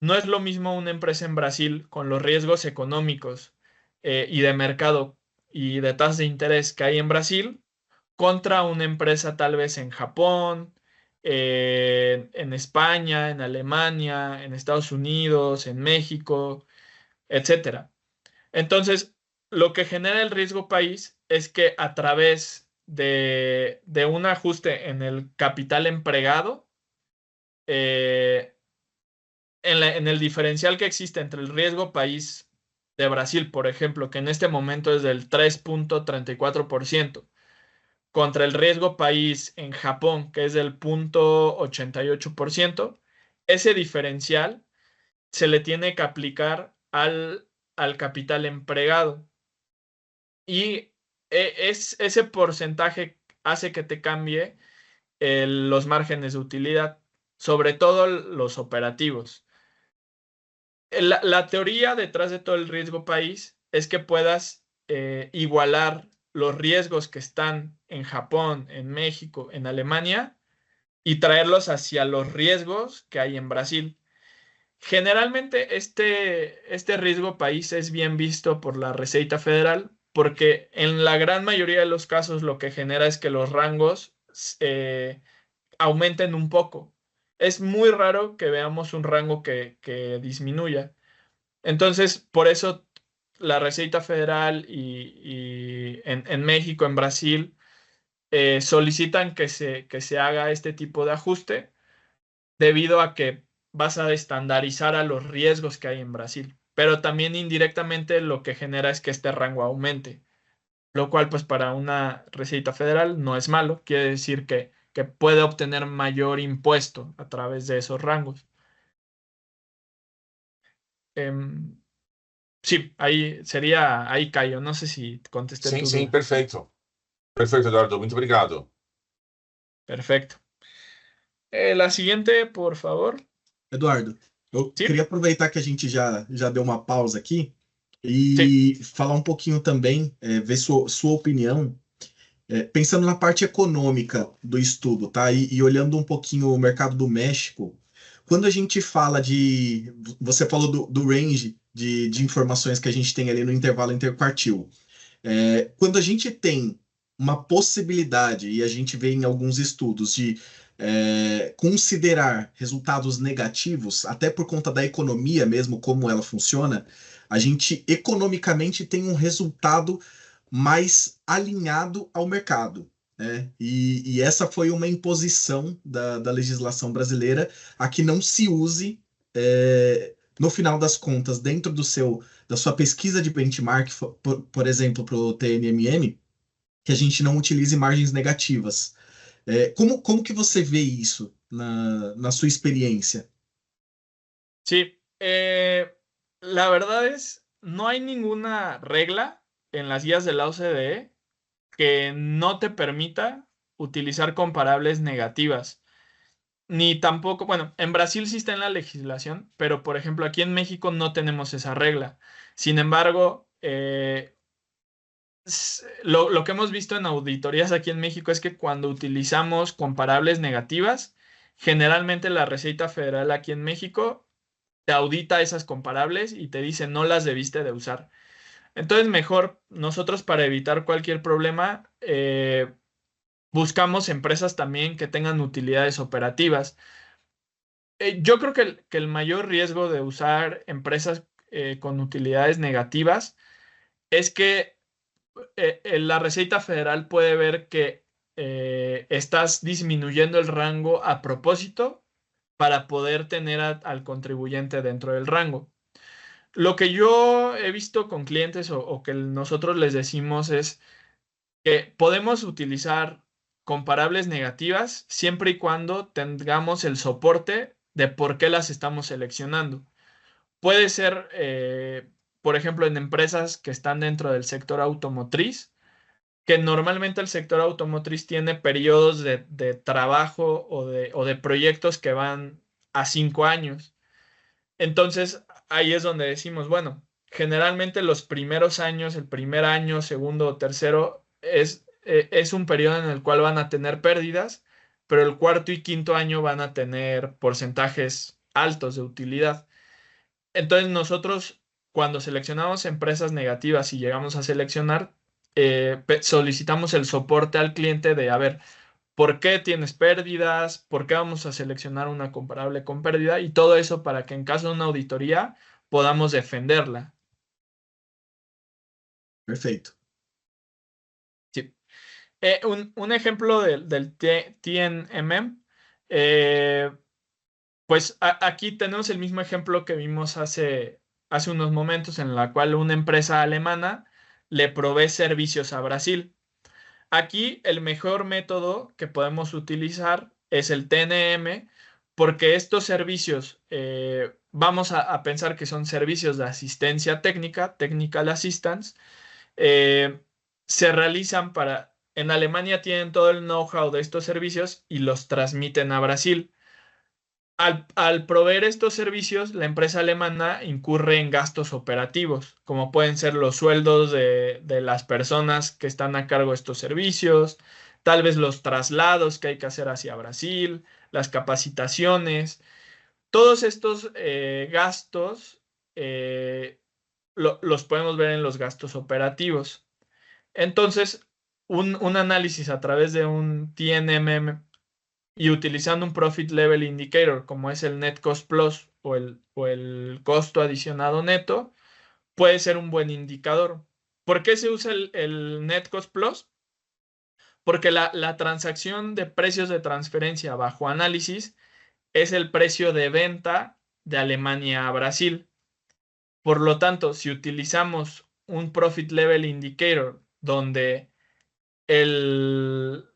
No es lo mismo una empresa en Brasil con los riesgos económicos y de mercado y de tasas de interés que hay en Brasil contra una empresa tal vez en Japón, en España, en Alemania, en Estados Unidos, en México, etcétera. Entonces, lo que genera el riesgo país es que a través de un ajuste en el capital empleado, en el diferencial que existe entre el riesgo país de Brasil, por ejemplo, que en este momento es del 3.34%, contra el riesgo país en Japón, que es del 0.88%, ese diferencial se le tiene que aplicar al capital empleado. Y ese porcentaje hace que te cambie los márgenes de utilidad, sobre todo los operativos. La teoría detrás de todo el riesgo país es que puedas igualar los riesgos que están en Japón, en México, en Alemania, y traerlos hacia los riesgos que hay en Brasil. Generalmente este riesgo país es bien visto por la Receita Federal porque en la gran mayoría de los casos lo que genera es que los rangos aumenten un poco. Es muy raro que veamos un rango que disminuya. Entonces, por eso la Receita Federal y en México, en Brasil, solicitan que se haga este tipo de ajuste debido a que vas a estandarizar a los riesgos que hay en Brasil. Pero también indirectamente lo que genera es que este rango aumente, lo cual pues para una Receita Federal no es malo, quiere decir que puede obtener mayor impuesto a través de esos rangos. Sí, ahí cayó, no sé si contesté Sim, tu sim, duda. perfeito. Perfeito, Eduardo. Muito obrigado. Perfecto. La siguiente, por favor. Eduardo, eu Sí, queria aproveitar que a gente já deu uma pausa aqui sí. e falar um pouquinho também, ver sua opinião, pensando na parte econômica do estudo, tá? E olhando um pouquinho o mercado do México, quando a gente fala de. Você falou do range de informações que a gente tem ali no intervalo interquartil. Quando a gente tem uma possibilidade, e a gente vê em alguns estudos, de considerar resultados negativos, até por conta da economia mesmo, como ela funciona, a gente economicamente tem um resultado mais alinhado ao mercado. Né? E essa foi uma imposição da legislação brasileira a que não se use, no final das contas, dentro da sua pesquisa de benchmark, por exemplo, para o TNMM, que a gente não utilize margens negativas. Como que você vê isso na sua experiência? Sí, la verdad es, no hay ninguna regla en las guías de la OCDE que no te permita utilizar comparables negativas. Ni tampoco, bueno, en Brasil sí está en la legislación, pero por ejemplo aquí en México no tenemos esa regla. Sin embargo, lo que hemos visto en auditorías aquí en México es que cuando utilizamos comparables negativas, generalmente la Receita Federal aquí en México te audita esas comparables y te dice no las debiste de usar. Entonces, mejor nosotros para evitar cualquier problema, buscamos empresas también que tengan utilidades operativas. Yo creo que el mayor riesgo de usar empresas con utilidades negativas es que la Receita Federal puede ver que estás disminuyendo el rango a propósito para poder tener al contribuyente dentro del rango. Lo que yo he visto con clientes o que nosotros les decimos es que podemos utilizar comparables negativas siempre y cuando tengamos el soporte de por qué las estamos seleccionando. Puede ser, por ejemplo, en empresas que están dentro del sector automotriz, que normalmente el sector automotriz tiene periodos de trabajo o de proyectos que van a 5 años. Entonces, ahí es donde decimos, bueno, generalmente los primeros años, el primer año, segundo o tercero, es un periodo en el cual van a tener pérdidas, pero el cuarto y quinto año van a tener porcentajes altos de utilidad. Entonces, nosotros, cuando seleccionamos empresas negativas y llegamos a seleccionar, solicitamos el soporte al cliente de, a ver, ¿por qué tienes pérdidas? ¿Por qué vamos a seleccionar una comparable con pérdida? Y todo eso para que en caso de una auditoría podamos defenderla. Perfeito. Sí. Un ejemplo del TNMM, pues aquí tenemos el mismo ejemplo que vimos hace unos momentos en la cual una empresa alemana le provee servicios a Brasil. Aquí el mejor método que podemos utilizar es el TNM, porque estos servicios, vamos a pensar que son servicios de asistencia técnica, Technical Assistance, se realizan en Alemania tienen todo el know-how de estos servicios y los transmiten a Brasil. Al proveer estos servicios, la empresa alemana incurre en gastos operativos, como pueden ser los sueldos de las personas que están a cargo de estos servicios, tal vez los traslados que hay que hacer hacia Brasil, las capacitaciones. Todos estos gastos los podemos ver en los gastos operativos. Entonces, un análisis a través de un TNMM y utilizando un Profit Level Indicator, como es el Net Cost Plus o el costo adicionado neto, puede ser un buen indicador. ¿Por qué se usa el Net Cost Plus? Porque la transacción de precios de transferencia bajo análisis es el precio de venta de Alemania a Brasil. Por lo tanto, si utilizamos un Profit Level Indicator donde el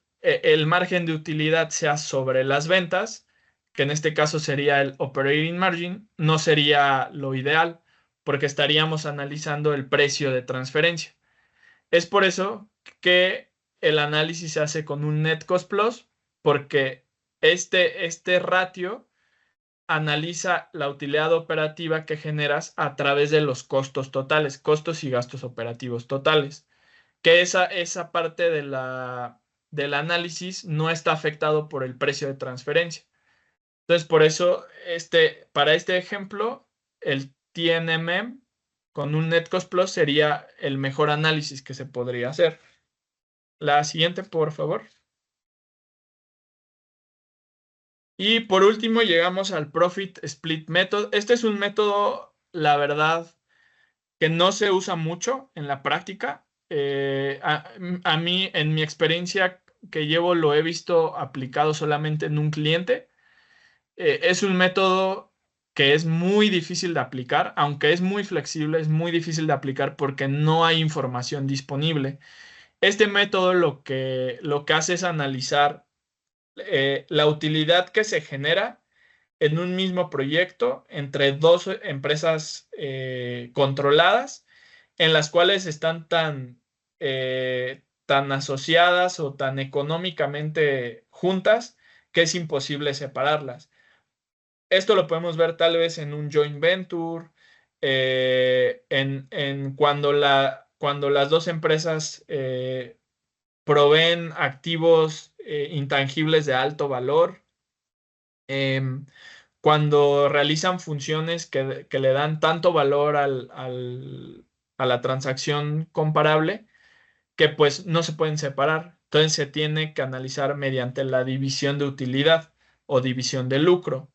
margen de utilidad sea sobre las ventas, que en este caso sería el operating margin, no sería lo ideal, porque estaríamos analizando el precio de transferencia. Es por eso que el análisis se hace con un Net Cost Plus, porque este ratio analiza la utilidad operativa que generas a través de los costos totales, costos y gastos operativos totales, que esa parte del análisis no está afectado por el precio de transferencia. Entonces, por eso, para este ejemplo, el TNMM con un Net Cost Plus sería el mejor análisis que se podría hacer. La siguiente, por favor. Y por último, llegamos al Profit Split Method. Este es un método, la verdad, que no se usa mucho en la práctica. A mí, en mi experiencia que llevo, lo he visto aplicado solamente en un cliente. Es un método que es muy difícil de aplicar, aunque es muy flexible, es muy difícil de aplicar porque no hay información disponible. Este método lo que hace es analizar la utilidad que se genera en un mismo proyecto entre dos empresas controladas, en las cuales están tan asociadas o tan económicamente juntas que es imposible separarlas. Esto lo podemos ver tal vez en un joint venture, en cuando las dos empresas proveen activos intangibles de alto valor, cuando realizan funciones que le dan tanto valor a la transacción comparable que pues no se pueden separar. Entonces se tiene que analizar mediante la división de utilidad o división de lucro.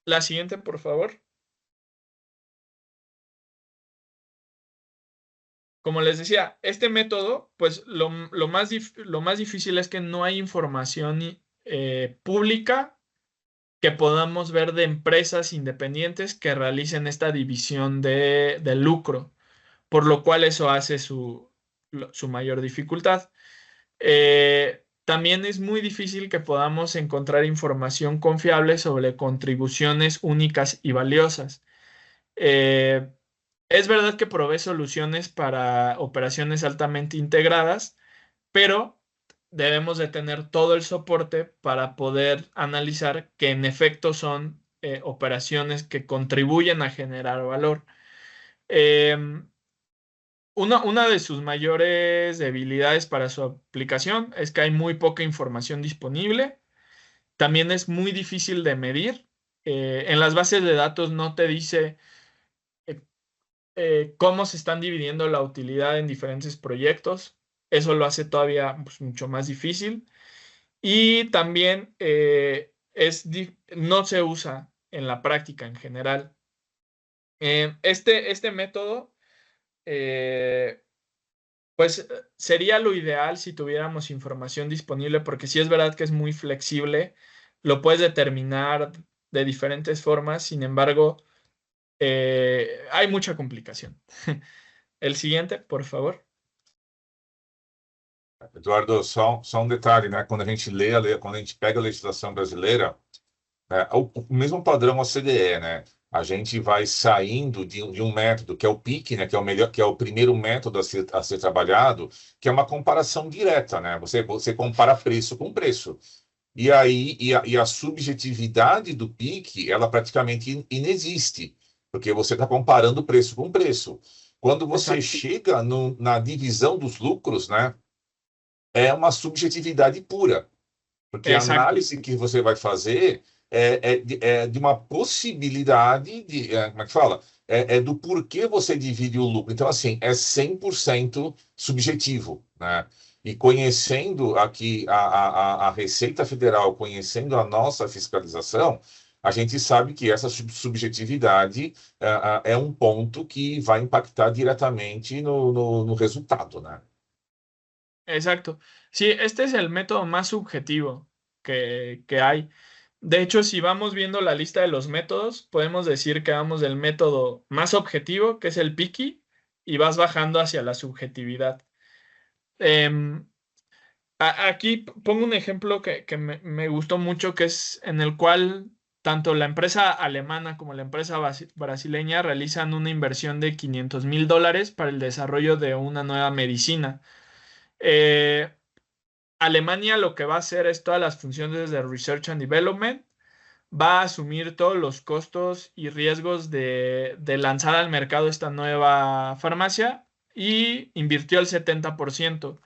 La siguiente, por favor. Como les decía, este método, pues lo más difícil es que no hay información pública que podamos ver de empresas independientes que realicen esta división de lucro, por lo cual eso hace su mayor dificultad. También es muy difícil que podamos encontrar información confiable sobre contribuciones únicas y valiosas. Es verdad que provee soluciones para operaciones altamente integradas, pero debemos de tener todo el soporte para poder analizar que en efecto son operaciones que contribuyen a generar valor. Una de sus mayores debilidades para su aplicación es que hay muy poca información disponible. También es muy difícil de medir. En las bases de datos no te dice cómo se están dividiendo la utilidad en diferentes proyectos. Eso lo hace todavía pues, mucho más difícil. Y también no se usa en la práctica en general. Este método pues sería lo ideal si tuviéramos información disponible, porque sí es verdad que es muy flexible, lo puedes determinar de diferentes formas, sin embargo, hay mucha complicação. El siguiente, por favor. Eduardo, só um detalhe, né? Quando a gente quando a gente pega a legislação brasileira, né, o mesmo padrão OCDE, né? A gente vai saindo de um método que é o PIC, né? Que é o melhor, que é o primeiro método a ser trabalhado, que é uma comparação direta, né? Você compara preço com preço. E aí e a subjetividade do PIC, ela praticamente inexiste, porque você está comparando preço com preço. Quando você Exato. chega na divisão dos lucros, né, é uma subjetividade pura, porque a Exacto. análise que você vai fazer é de uma possibilidade de, como é que fala? É do porquê você divide o lucro. Então, assim, é 100% subjetivo, né? E conhecendo aqui a Receita Federal, conhecendo a nossa fiscalização, a gente sabe que essa subjetividade é um ponto que vai impactar diretamente no resultado, né? Exacto. Sí, este es el método más subjetivo que hay. De hecho, si vamos viendo la lista de los métodos, podemos decir que vamos del método más objetivo, que es el Piki, y vas bajando hacia la subjetividad. Aquí pongo un ejemplo que me gustó mucho, que es en el cual tanto la empresa alemana como la empresa brasileña realizan una inversión de $500,000 para el desarrollo de una nueva medicina. Alemania lo que va a hacer es todas las funciones de Research and Development, va a asumir todos los costos y riesgos de lanzar al mercado esta nueva farmacia y invirtió el 70%.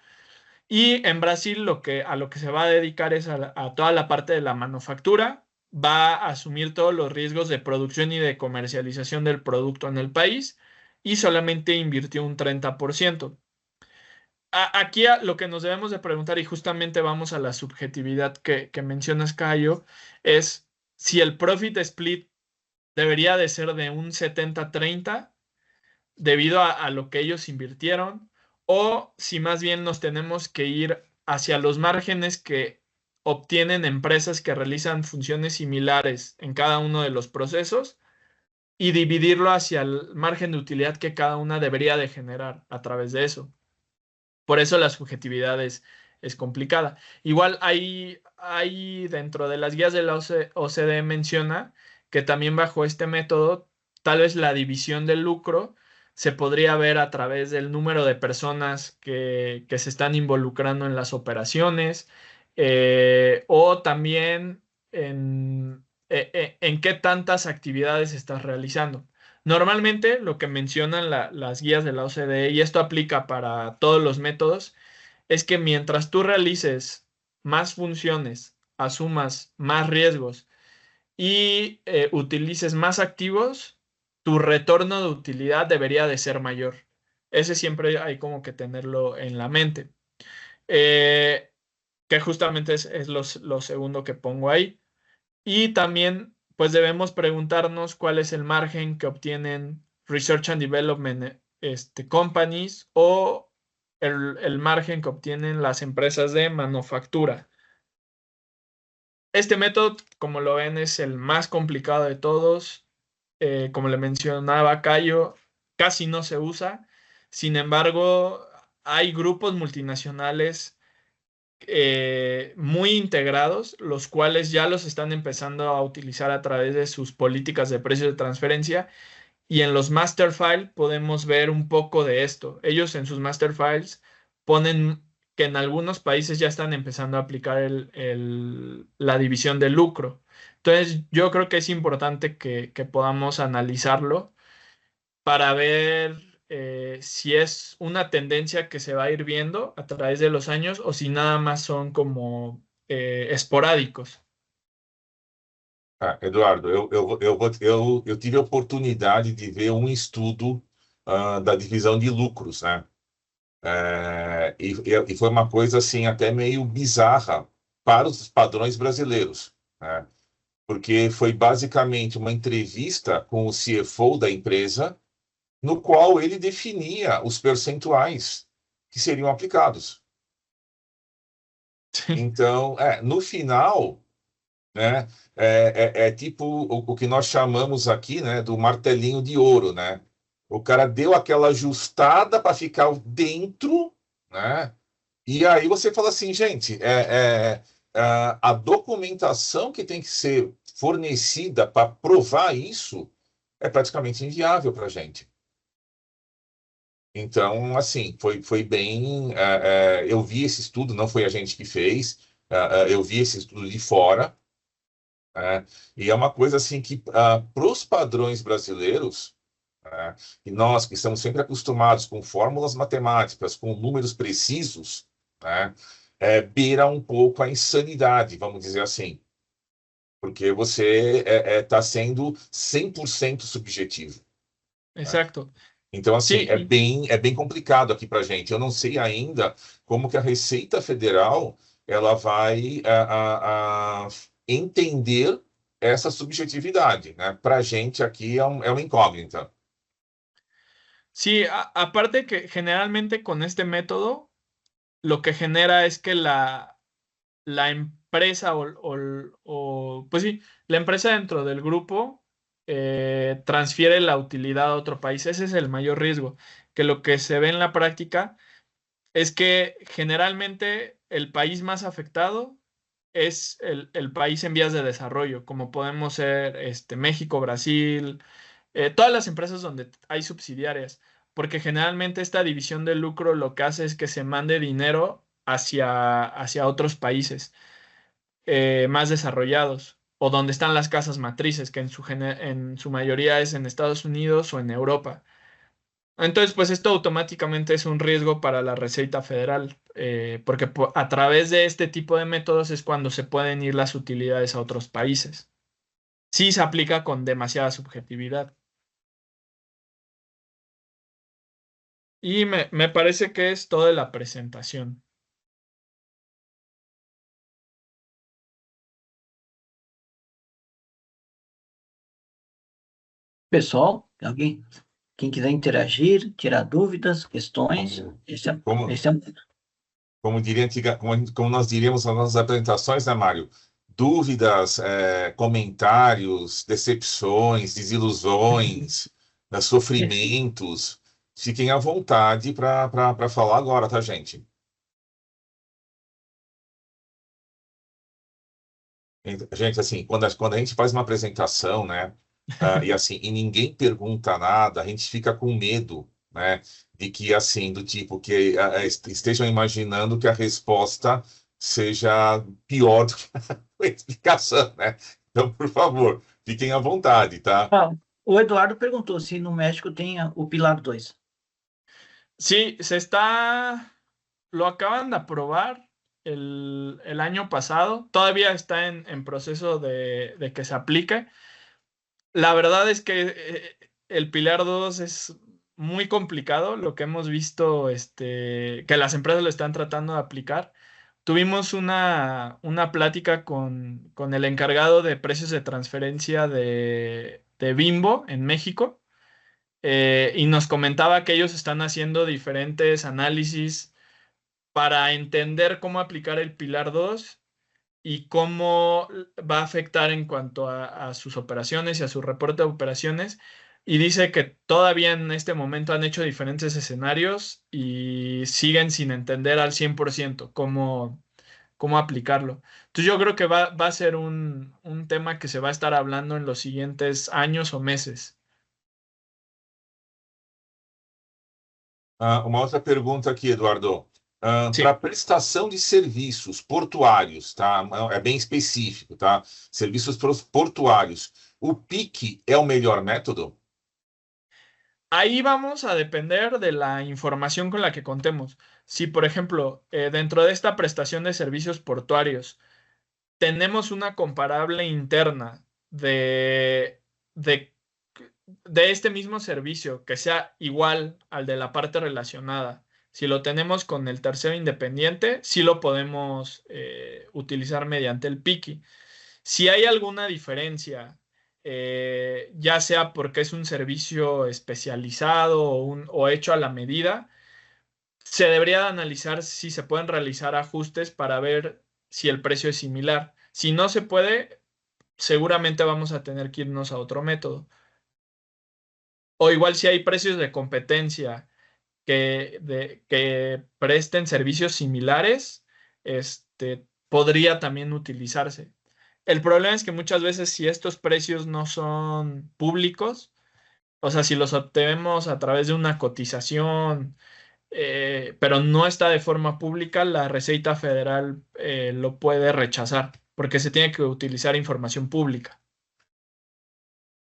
Y en Brasil a lo que se va a dedicar es a toda la parte de la manufactura, va a asumir todos los riesgos de producción y de comercialización del producto en el país y solamente invirtió un 30%. Aquí lo que nos debemos de preguntar, y justamente vamos a la subjetividad que mencionas, Cayo, es si el profit split debería de ser de un 70-30 debido a lo que ellos invirtieron, o si más bien nos tenemos que ir hacia los márgenes que obtienen empresas que realizan funciones similares en cada uno de los procesos y dividirlo hacia el margen de utilidad que cada una debería de generar a través de eso. Por eso la subjetividad es complicada. Igual hay dentro de las guías de la OCDE menciona que también bajo este método, tal vez la división del lucro se podría ver a través del número de personas que se están involucrando en las operaciones, o también en qué tantas actividades estás realizando. Normalmente lo que mencionan las guías de la OCDE, y esto aplica para todos los métodos, es que mientras tú realices más funciones, asumas más riesgos y utilices más activos, tu retorno de utilidad debería de ser mayor. Ese siempre hay como que tenerlo en la mente. Que justamente es lo segundo que pongo ahí. Y también, pues debemos preguntarnos cuál es el margen que obtienen Research and Development companies o el margen que obtienen las empresas de manufactura. Este método, como lo ven, es el más complicado de todos. Como le mencionaba Cayo, casi no se usa. Sin embargo, hay grupos multinacionales muy integrados, los cuales ya los están empezando a utilizar a través de sus políticas de precios de transferencia, y en los master file podemos ver un poco de esto. Ellos en sus master files ponen que en algunos países ya están empezando a aplicar la división de lucro. Entonces, yo creo que es importante que podamos analizarlo para ver si es una tendencia que se va a ir viendo a través de los años o si nada más son como esporádicos. Eduardo, eu tive a oportunidade de ver um estudo da divisão de lucros, né? E foi uma coisa assim até meio bizarra para os padrões brasileiros, né? Porque foi basicamente uma entrevista com o CFO da empresa, no qual ele definia os percentuais que seriam aplicados. Então, no final, né, é tipo o que nós chamamos aqui, né, do martelinho de ouro, né? O cara deu aquela ajustada para ficar dentro, né? E aí você fala assim, gente, a documentação que tem que ser fornecida para provar isso é praticamente inviável para a gente. Então, assim, foi bem... eu vi esse estudo, não foi a gente que fez, Eu vi esse estudo de fora, e é uma coisa assim que, para os padrões brasileiros, e nós que estamos sempre acostumados com fórmulas matemáticas, com números precisos, né, beira um pouco a insanidade, vamos dizer assim, porque você está sendo 100% subjetivo. Exacto. Então, assim, Sí, é bem complicado aqui para a gente. Eu não sei ainda como que a Receita Federal ela vai entender essa subjetividade, né? Para a gente aqui é uma incógnita. sí, aparte que generalmente con este método lo que genera es que la empresa pues sí, la empresa dentro del grupo transfiere la utilidad a otro país. Ese es el mayor riesgo, que lo que se ve en la práctica es que generalmente el país más afectado es el país en vías de desarrollo, como podemos ser México, Brasil, todas las empresas donde hay subsidiarias, porque generalmente esta división del lucro lo que hace es que se mande dinero hacia otros países más desarrollados o donde están las casas matrices, que en su mayoría es en Estados Unidos o en Europa. Entonces, pues esto automáticamente es un riesgo para la Receta Federal, porque a través de este tipo de métodos es cuando se pueden ir las utilidades a otros países. Sí se aplica con demasiada subjetividad. Y me parece que es toda la presentación. Pessoal, alguém, quem quiser interagir, tirar dúvidas, questões, Como, esse é um como diria como nós diríamos nas nossas apresentações, né, Mário? Dúvidas, comentários, decepções, desilusões, sofrimentos. Fiquem à vontade para falar agora, tá, gente? Gente, assim, quando a gente faz uma apresentação, né, e assim, e ninguém pergunta nada, a gente fica com medo, né, de que, assim, do tipo, que estejam imaginando que a resposta seja pior do que a explicação, né? Então, por favor, fiquem à vontade, tá? O Eduardo perguntou se no México tem o Pilar 2. Sí, lo acaban de aprobar el año pasado, todavía está en proceso de que se aplique. La verdad es que el Pilar 2 es muy complicado, lo que hemos visto, que las empresas lo están tratando de aplicar. Tuvimos una plática con el encargado de precios de transferencia de Bimbo en México, y nos comentaba que ellos están haciendo diferentes análisis para entender cómo aplicar el Pilar 2 y cómo va a afectar en cuanto a sus operaciones y a su reporte de operaciones. Y dice que todavía en este momento han hecho diferentes escenarios y siguen sin entender al 100% cómo aplicarlo. Entonces yo creo que va a ser un tema que se va a estar hablando en los siguientes años o meses. Uma outra pergunta aqui, Eduardo. Sí. Para prestação de serviços portuários, tá? É bem específico, tá? Serviços portuários. O PIC é o melhor método? Ahí vamos a depender de la información con la que contemos. Si, por ejemplo, dentro de esta prestación de servicios portuarios tenemos una comparable interna de este mismo servicio que sea igual al de la parte relacionada, si lo tenemos con el tercero independiente, sí lo podemos utilizar mediante el PICI. Si hay alguna diferencia, ya sea porque es un servicio especializado o hecho a la medida, se debería de analizar si se pueden realizar ajustes para ver si el precio es similar. Si no se puede, seguramente vamos a tener que irnos a otro método. O igual si hay precios de competencia que presten servicios similares, podría también utilizarse. El problema es que muchas veces si estos precios no son públicos, o sea, si los obtenemos a través de una cotización pero no está de forma pública, la Receita Federal lo puede rechazar, porque se tiene que utilizar información pública.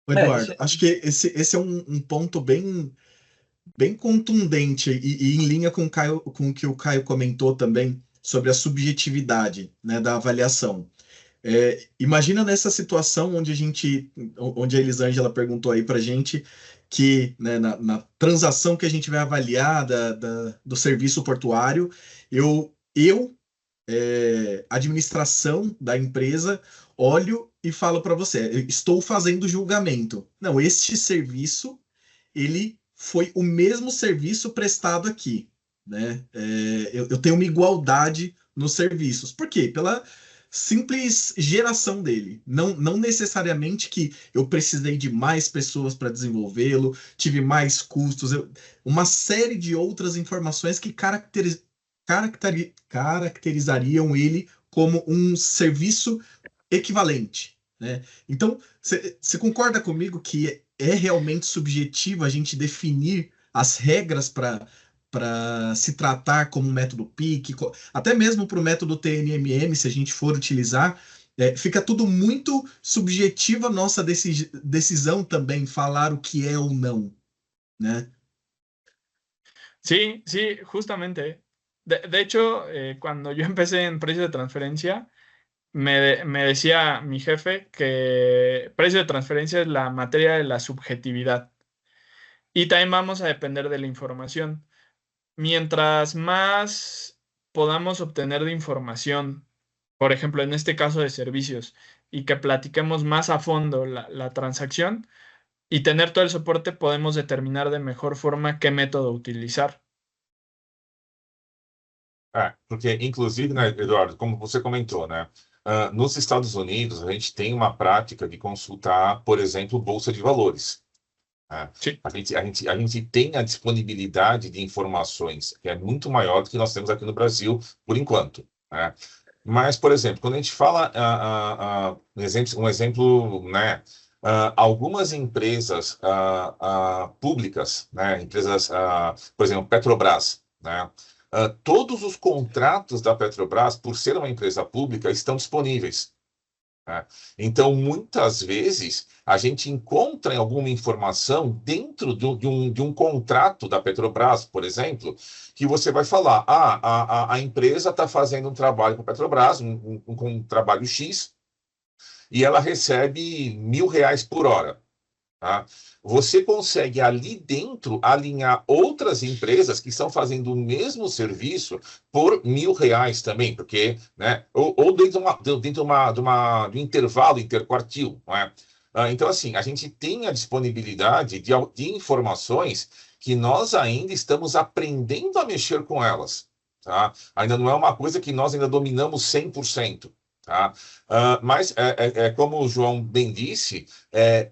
Eduardo, acho que esse é um ponto bem contundente e em linha com o que o Caio comentou também sobre a subjetividade, né, da avaliação. Imagina nessa situação onde a Elisângela perguntou aí para a gente que, né, na transação que a gente vai avaliar do serviço portuário, administração da empresa, olho e falo para você, estou fazendo julgamento. Não, este serviço, ele foi o mesmo serviço prestado aqui, né? Eu tenho uma igualdade nos serviços. Por quê? Pela simples geração dele. Não necessariamente que eu precisei de mais pessoas para desenvolvê-lo, tive mais custos, uma série de outras informações que caracterizariam ele como um serviço equivalente, né? Então, você concorda comigo que é realmente subjetivo a gente definir as regras para se tratar como método PIC, até mesmo para o método TNMM, se a gente for utilizar, fica tudo muito subjetivo a nossa decisão também, falar o que é ou não, né? Sí, sí, justamente. De hecho, cuando yo empecé en precios de transferencia, me decía mi jefe que precio de transferencia es la materia de la subjetividad. Y también vamos a depender de la información. Mientras más podamos obtener de información, por ejemplo, en este caso de servicios, y que platiquemos más a fondo la transacción y tener todo el soporte, podemos determinar de mejor forma qué método utilizar. Porque, inclusive, né, Eduardo, como você comentou, né, nos Estados Unidos, a gente tem uma prática de consultar, por exemplo, Bolsa de Valores. Sim. A gente tem a disponibilidade de informações que é muito maior do que nós temos aqui no Brasil, por enquanto, né? Mas, por exemplo, quando a gente fala, um exemplo, né, algumas empresas públicas, né, empresas, por exemplo, Petrobras, né, todos os contratos da Petrobras, por ser uma empresa pública, estão disponíveis. Então, muitas vezes, a gente encontra alguma informação dentro de um contrato da Petrobras, por exemplo, que você vai falar, a empresa está fazendo um trabalho com a Petrobras, um trabalho X, e ela recebe R$1.000 por hora. Tá? Você consegue ali dentro alinhar outras empresas que estão fazendo o mesmo serviço por R$1.000 também, porque, né, ou dentro de um intervalo interquartil, não é? Então, assim, a gente tem a disponibilidade de informações que nós ainda estamos aprendendo a mexer com elas. Tá? Ainda não é uma coisa que nós ainda dominamos 100%. Tá? Mas, como o João bem disse,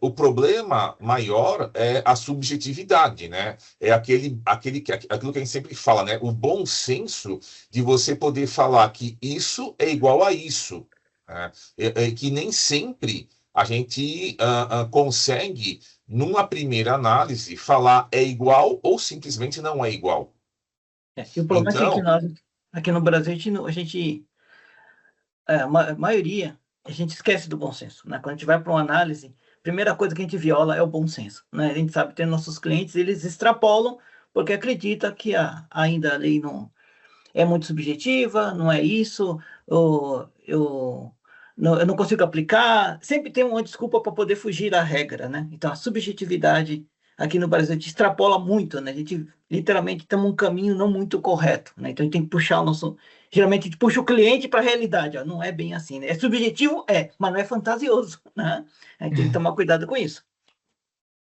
o problema maior é a subjetividade, né? É aquilo que a gente sempre fala, né? O bom senso de você poder falar que isso é igual a isso, né? Que nem sempre a gente consegue, numa primeira análise, falar é igual ou simplesmente não é igual. E o problema é que nós, aqui no Brasil, a gente a maioria, a gente esquece do bom senso, né? Quando a gente vai para uma análise, a primeira coisa que a gente viola é o bom senso, né? A gente sabe que tem nossos clientes, eles extrapolam porque acredita que ainda a lei não é muito subjetiva, não é isso, eu não consigo aplicar, sempre tem uma desculpa para poder fugir da regra, né? Então, a subjetividade aqui no Brasil, a gente extrapola muito, né? A gente literalmente tem um caminho não muito correto, né? Então, a gente tem que puxar o nosso... Geralmente, a gente puxa o cliente para a realidade, ó. Não é bem assim, né? É subjetivo? Mas não é fantasioso, né? A gente tem que tomar cuidado com isso.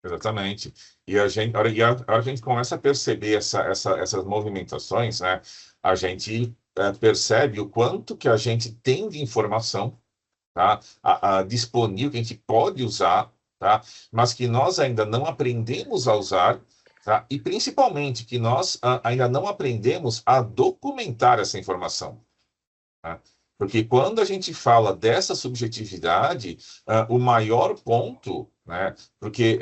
Exatamente. E a hora que a gente começa a perceber essas movimentações, né? A gente percebe o quanto que a gente tem de informação, tá? Disponível, que a gente pode usar, tá? Mas que nós ainda não aprendemos a usar, tá? E principalmente que nós ainda não aprendemos a documentar essa informação, tá? Porque quando a gente fala dessa subjetividade, o maior ponto, né? Porque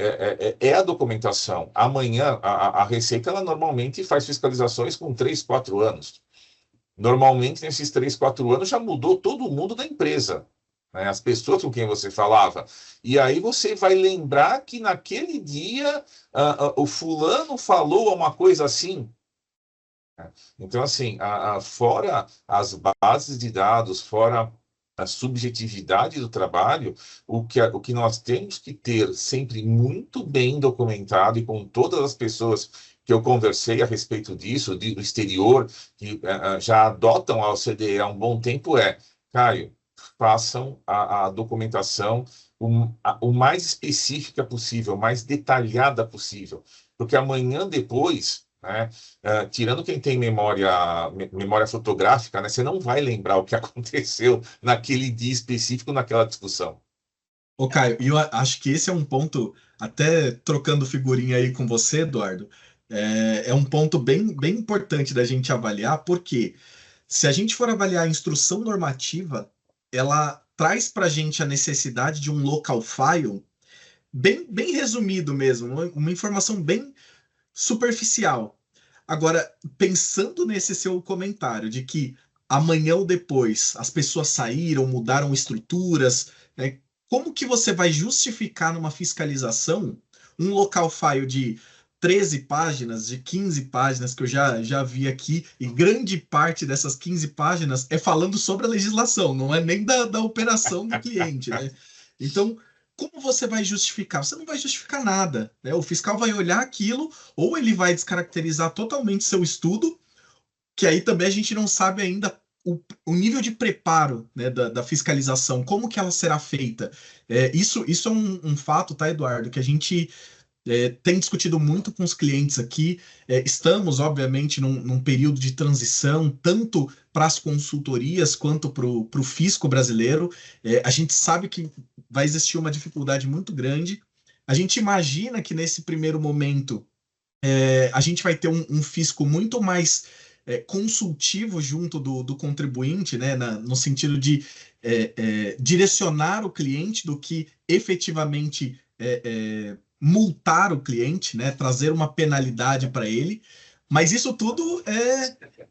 é a documentação. Amanhã, a Receita, ela normalmente faz fiscalizações com 3, 4 anos. Normalmente, nesses 3, 4 anos, já mudou todo mundo da empresa, né? As pessoas com quem você falava. E aí você vai lembrar que naquele dia o fulano falou uma coisa assim. Então, assim, fora as bases de dados, fora a subjetividade do trabalho, o que nós temos que ter sempre muito bem documentado, e com todas as pessoas que eu conversei a respeito disso, do exterior, que já adotam a OCDE há um bom tempo, Caio, façam a documentação o mais específica possível, o mais detalhada possível, porque amanhã depois, né, tirando quem tem memória fotográfica, né, você não vai lembrar o que aconteceu naquele dia específico, naquela discussão. Ô, Caio, e eu acho que esse é um ponto, até trocando figurinha aí com você, Eduardo, é um ponto bem importante da gente avaliar, porque se a gente for avaliar a instrução normativa, ela traz para a gente a necessidade de um local file bem resumido mesmo, uma informação bem superficial. Agora, pensando nesse seu comentário de que amanhã ou depois as pessoas saíram, mudaram estruturas, né? Como que você vai justificar numa fiscalização um local file de 13 páginas, de 15 páginas, que eu já vi aqui, e grande parte dessas 15 páginas é falando sobre a legislação, não é nem da operação do cliente, né? Então, como você vai justificar? Você não vai justificar nada, né? O fiscal vai olhar aquilo, ou ele vai descaracterizar totalmente seu estudo, que aí também a gente não sabe ainda o nível de preparo, né, da fiscalização, como que ela será feita. Isso é um fato, tá, Eduardo, que a gente tem discutido muito com os clientes aqui. Estamos, obviamente, num período de transição, tanto para as consultorias quanto para o fisco brasileiro. A gente sabe que vai existir uma dificuldade muito grande. A gente imagina que nesse primeiro momento a gente vai ter um fisco muito mais consultivo junto do contribuinte, né, no sentido de direcionar o cliente do que efetivamente multar o cliente, né, trazer uma penalidade para ele. Mas isso tudo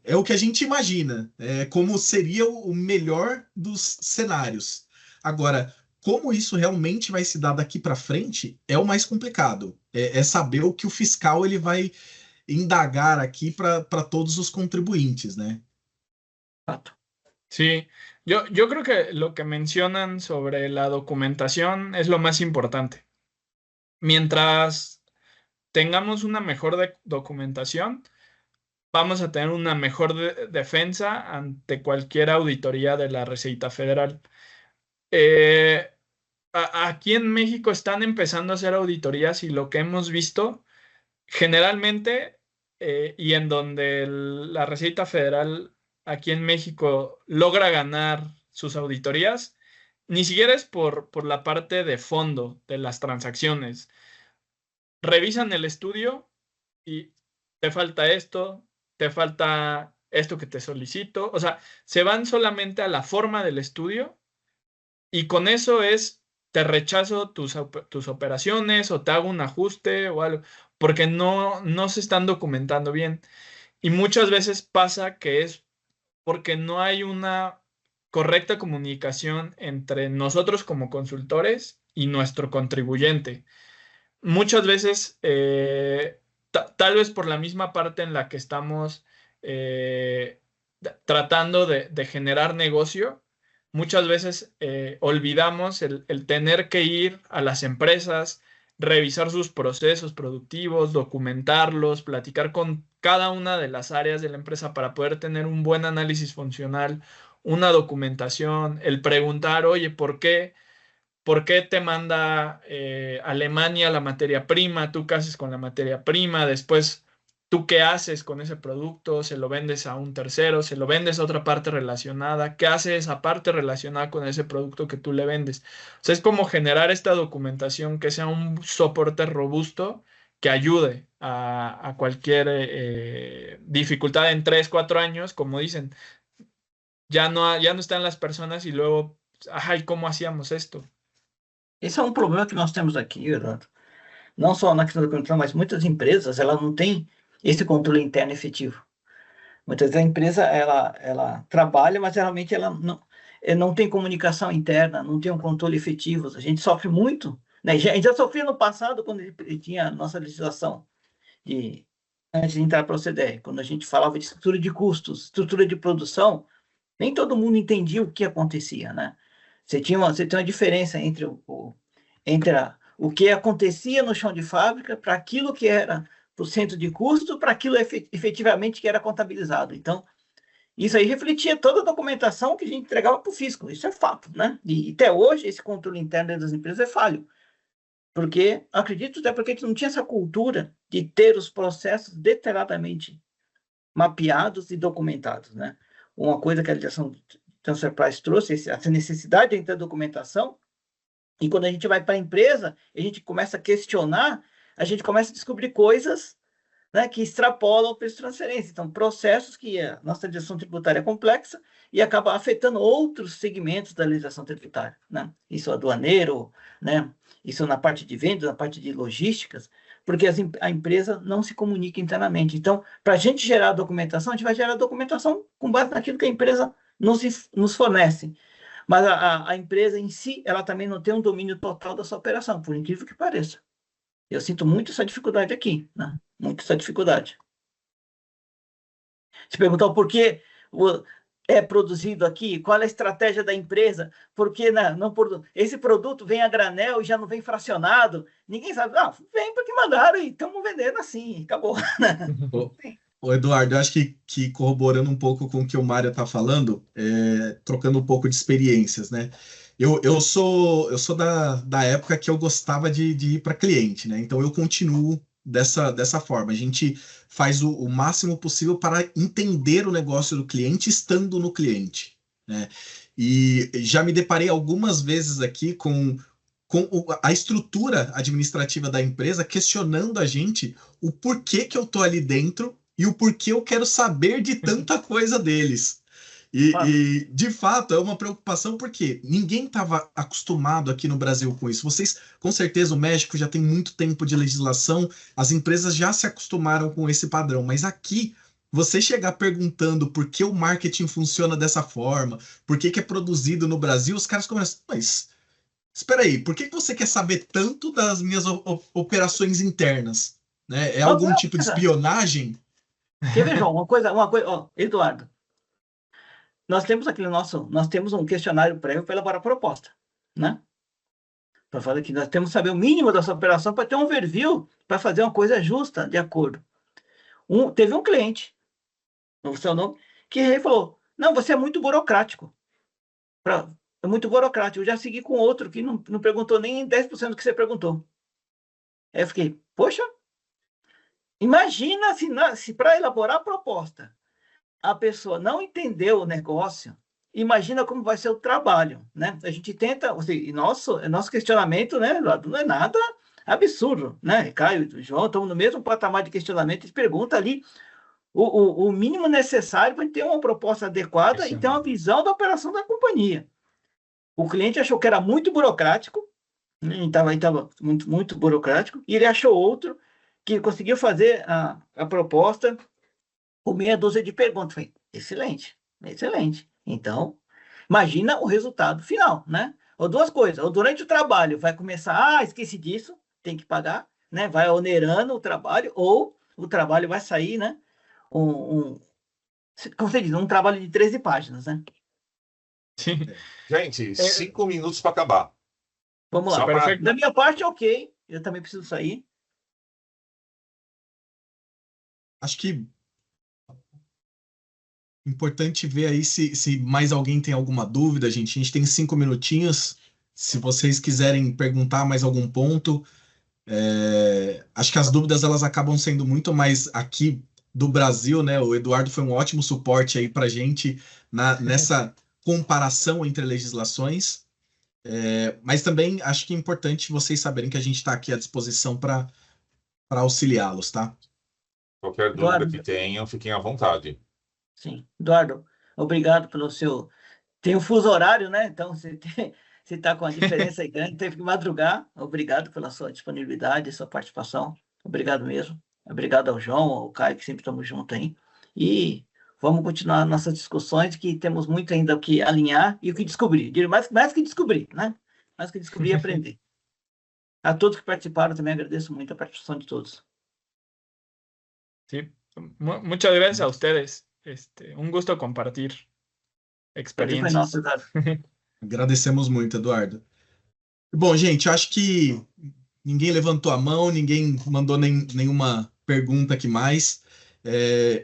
é o que a gente imagina, como seria o melhor dos cenários. Agora, como isso realmente vai se dar daqui para frente é o mais complicado. É saber o que o fiscal ele vai indagar aqui para todos os contribuyentes, né? Sí, yo creo que lo que mencionan sobre la documentación es lo más importante. Mientras tengamos una mejor documentación, vamos a tener una mejor defensa ante cualquier auditoría de la Receita Federal. Aquí en México están empezando a hacer auditorías y lo que hemos visto generalmente y en donde la Receita Federal aquí en México logra ganar sus auditorías, ni siquiera es por la parte de fondo de las transacciones. Revisan el estudio y te falta esto que te solicito. O sea, se van solamente a la forma del estudio y con eso te rechazo tus operaciones o te hago un ajuste o algo, porque no se están documentando bien. Y muchas veces pasa que es porque no hay una correcta comunicación entre nosotros como consultores y nuestro contribuyente. Muchas veces, tal vez por la misma parte en la que estamos tratando de generar negocio, muchas veces olvidamos el tener que ir a las empresas, revisar sus procesos productivos, documentarlos, platicar con cada una de las áreas de la empresa para poder tener un buen análisis funcional, una documentación, el preguntar, oye, ¿por qué te manda Alemania la materia prima? ¿Tú qué haces con la materia prima? Después, ¿tú qué haces con ese producto? ¿Se lo vendes a un tercero? ¿Se lo vendes a otra parte relacionada? ¿Qué hace esa parte relacionada con ese producto que tú le vendes? O sea, es como generar esta documentación que sea un soporte robusto que ayude a cualquier dificultad en 3, 4 años, como dicen, ya no están las personas y luego, ajá, ¿y cómo hacíamos esto? Esse é um problema que nós temos aqui, Eduardo. Não só na questão da documentação, mas muitas empresas, ela não tem esse controle interno efetivo. Muitas vezes a empresa, ela trabalha, mas realmente ela não tem comunicação interna, não tem um controle efetivo. A gente sofre muito, né? A gente já sofria no passado, quando tinha a nossa legislação, antes de entrar para o OCDE, quando a gente falava de estrutura de custos, estrutura de produção, nem todo mundo entendia o que acontecia, né? Você tem uma diferença entre o que acontecia no chão de fábrica para aquilo que era para o centro de custo, para aquilo efetivamente que era contabilizado. Então, isso aí refletia toda a documentação que a gente entregava para o fisco. Isso é fato, né? E até hoje, esse controle interno das empresas é falho. Porque, acredito até porque a gente não tinha essa cultura de ter os processos detalhadamente mapeados e documentados, né? Uma coisa que a legislação Transfer Price trouxe, essa necessidade de ter documentação, e quando a gente vai para a empresa, a gente começa a questionar, a gente começa a descobrir coisas, né, que extrapolam o preço de transferência. Então, processos que a nossa legislação tributária é complexa e acaba afetando outros segmentos da legislação tributária, né? Isso aduaneiro, né? Isso na parte de vendas, na parte de logísticas, porque a empresa não se comunica internamente. Então, para a gente gerar documentação, a gente vai gerar documentação com base naquilo que a empresa nos fornece. Mas a empresa em si, ela também não tem um domínio total da sua operação, por incrível que pareça. Eu sinto muito essa dificuldade aqui, né? Muito essa dificuldade. Se perguntar por que é produzido aqui, qual é a estratégia da empresa, por que esse produto vem a granel e já não vem fracionado, ninguém sabe. Vem porque mandaram e estamos vendendo assim, acabou. Ô Eduardo, eu acho que corroborando um pouco com o que o Mário está falando, trocando um pouco de experiências, né? Eu sou da época que eu gostava de ir para cliente, né? Então eu continuo dessa forma. A gente faz o máximo possível para entender o negócio do cliente estando no cliente, né? E já me deparei algumas vezes aqui com a estrutura administrativa da empresa questionando a gente o porquê que eu tô ali dentro e o porquê eu quero saber de tanta coisa deles. E de fato, é uma preocupação porque ninguém estava acostumado aqui no Brasil com isso. Vocês, com certeza, o México já tem muito tempo de legislação, as empresas já se acostumaram com esse padrão, mas aqui, você chegar perguntando por que o marketing funciona dessa forma, por que é produzido no Brasil, os caras começam, mas espera aí, por que você quer saber tanto das minhas operações internas? Né? É algum tipo de espionagem? Quer ver, João? Uma coisa, ó, Eduardo. Nós temos um questionário prévio para elaborar a proposta, né? Para falar que nós temos que saber o mínimo da sua operação para ter um overview, para fazer uma coisa justa, de acordo. Teve um cliente, no seu nome, que falou, não, você é muito burocrático. É muito burocrático. Eu já segui com outro que não perguntou nem 10% do que você perguntou. Aí eu fiquei, poxa, imagina se para elaborar a proposta a pessoa não entendeu o negócio, imagina como vai ser o trabalho, né? A gente tenta, e nosso questionamento, né, não é nada absurdo, né? Caio e João estão no mesmo patamar de questionamento, eles perguntam ali o mínimo necessário para ter uma proposta adequada e ter uma visão da operação da companhia. O cliente achou que era muito burocrático, estava muito, muito burocrático, e ele achou outro que conseguiu fazer a proposta com meia dúzia de perguntas. Falei, excelente, excelente. Então, imagina o resultado final, né? Ou duas coisas, ou durante o trabalho vai começar, esqueci disso, tem que pagar, né? Vai onerando o trabalho, ou o trabalho vai sair, né? Como você diz, um trabalho de 13 páginas, né? Sim. Gente, 5 minutos para acabar. Vamos lá. Perfeito. Da minha parte, ok. Eu também preciso sair. Acho que importante ver aí se mais alguém tem alguma dúvida, gente. A gente tem 5 minutinhos. Se vocês quiserem perguntar mais algum ponto, acho que as dúvidas elas acabam sendo muito mais aqui do Brasil, né? O Eduardo foi um ótimo suporte aí para gente nessa comparação entre legislações. Mas também acho que é importante vocês saberem que a gente está aqui à disposição para auxiliá-los, tá? Qualquer dúvida que tenham, fiquem à vontade. Sim. Eduardo, obrigado pelo seu... Tem um fuso horário, né? Então, você Você está com a diferença aí grande, teve que madrugar. Obrigado pela sua disponibilidade, sua participação. Obrigado mesmo. Obrigado ao João, ao Caio, que sempre estamos juntos aí. E vamos continuar nossas discussões, que temos muito ainda o que alinhar e o que descobrir. Mais que descobrir, né? Mais que descobrir e aprender. A todos que participaram, também agradeço muito a participação de todos. Sí, muchas gracias a ustedes. Un gusto compartir Prazer foi experiencias. nosso, Eduardo. Agradecemos muito, Eduardo. Bom, gente, eu acho que ninguém levantou a mão, ninguém mandou nenhuma pergunta aqui mais.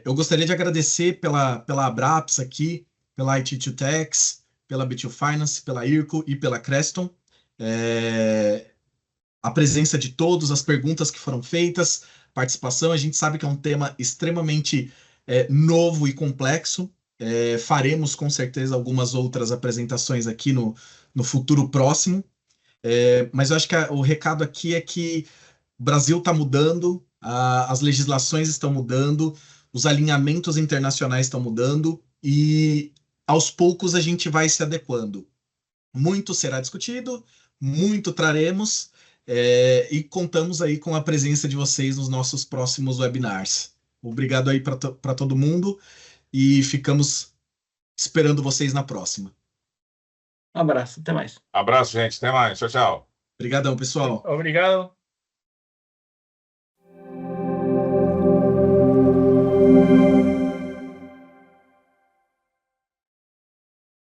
Eu gostaria de agradecer pela Abrapsa aqui, pela IT2Tax, pela B2 Finance, pela IRCO e pela Creston. A presença de todos, as perguntas que foram feitas, participação. A gente sabe que é um tema extremamente novo e complexo. Faremos com certeza algumas outras apresentações aqui no futuro próximo. Mas eu acho que o recado aqui é que o Brasil está mudando, as legislações estão mudando, os alinhamentos internacionais estão mudando e aos poucos a gente vai se adequando. Muito será discutido, muito traremos e contamos aí com a presença de vocês nos nossos próximos webinars. Obrigado aí para todo mundo e ficamos esperando vocês na próxima. Um abraço, até mais. Abraço, gente. Até mais. Tchau, tchau. Obrigadão, pessoal. Obrigado.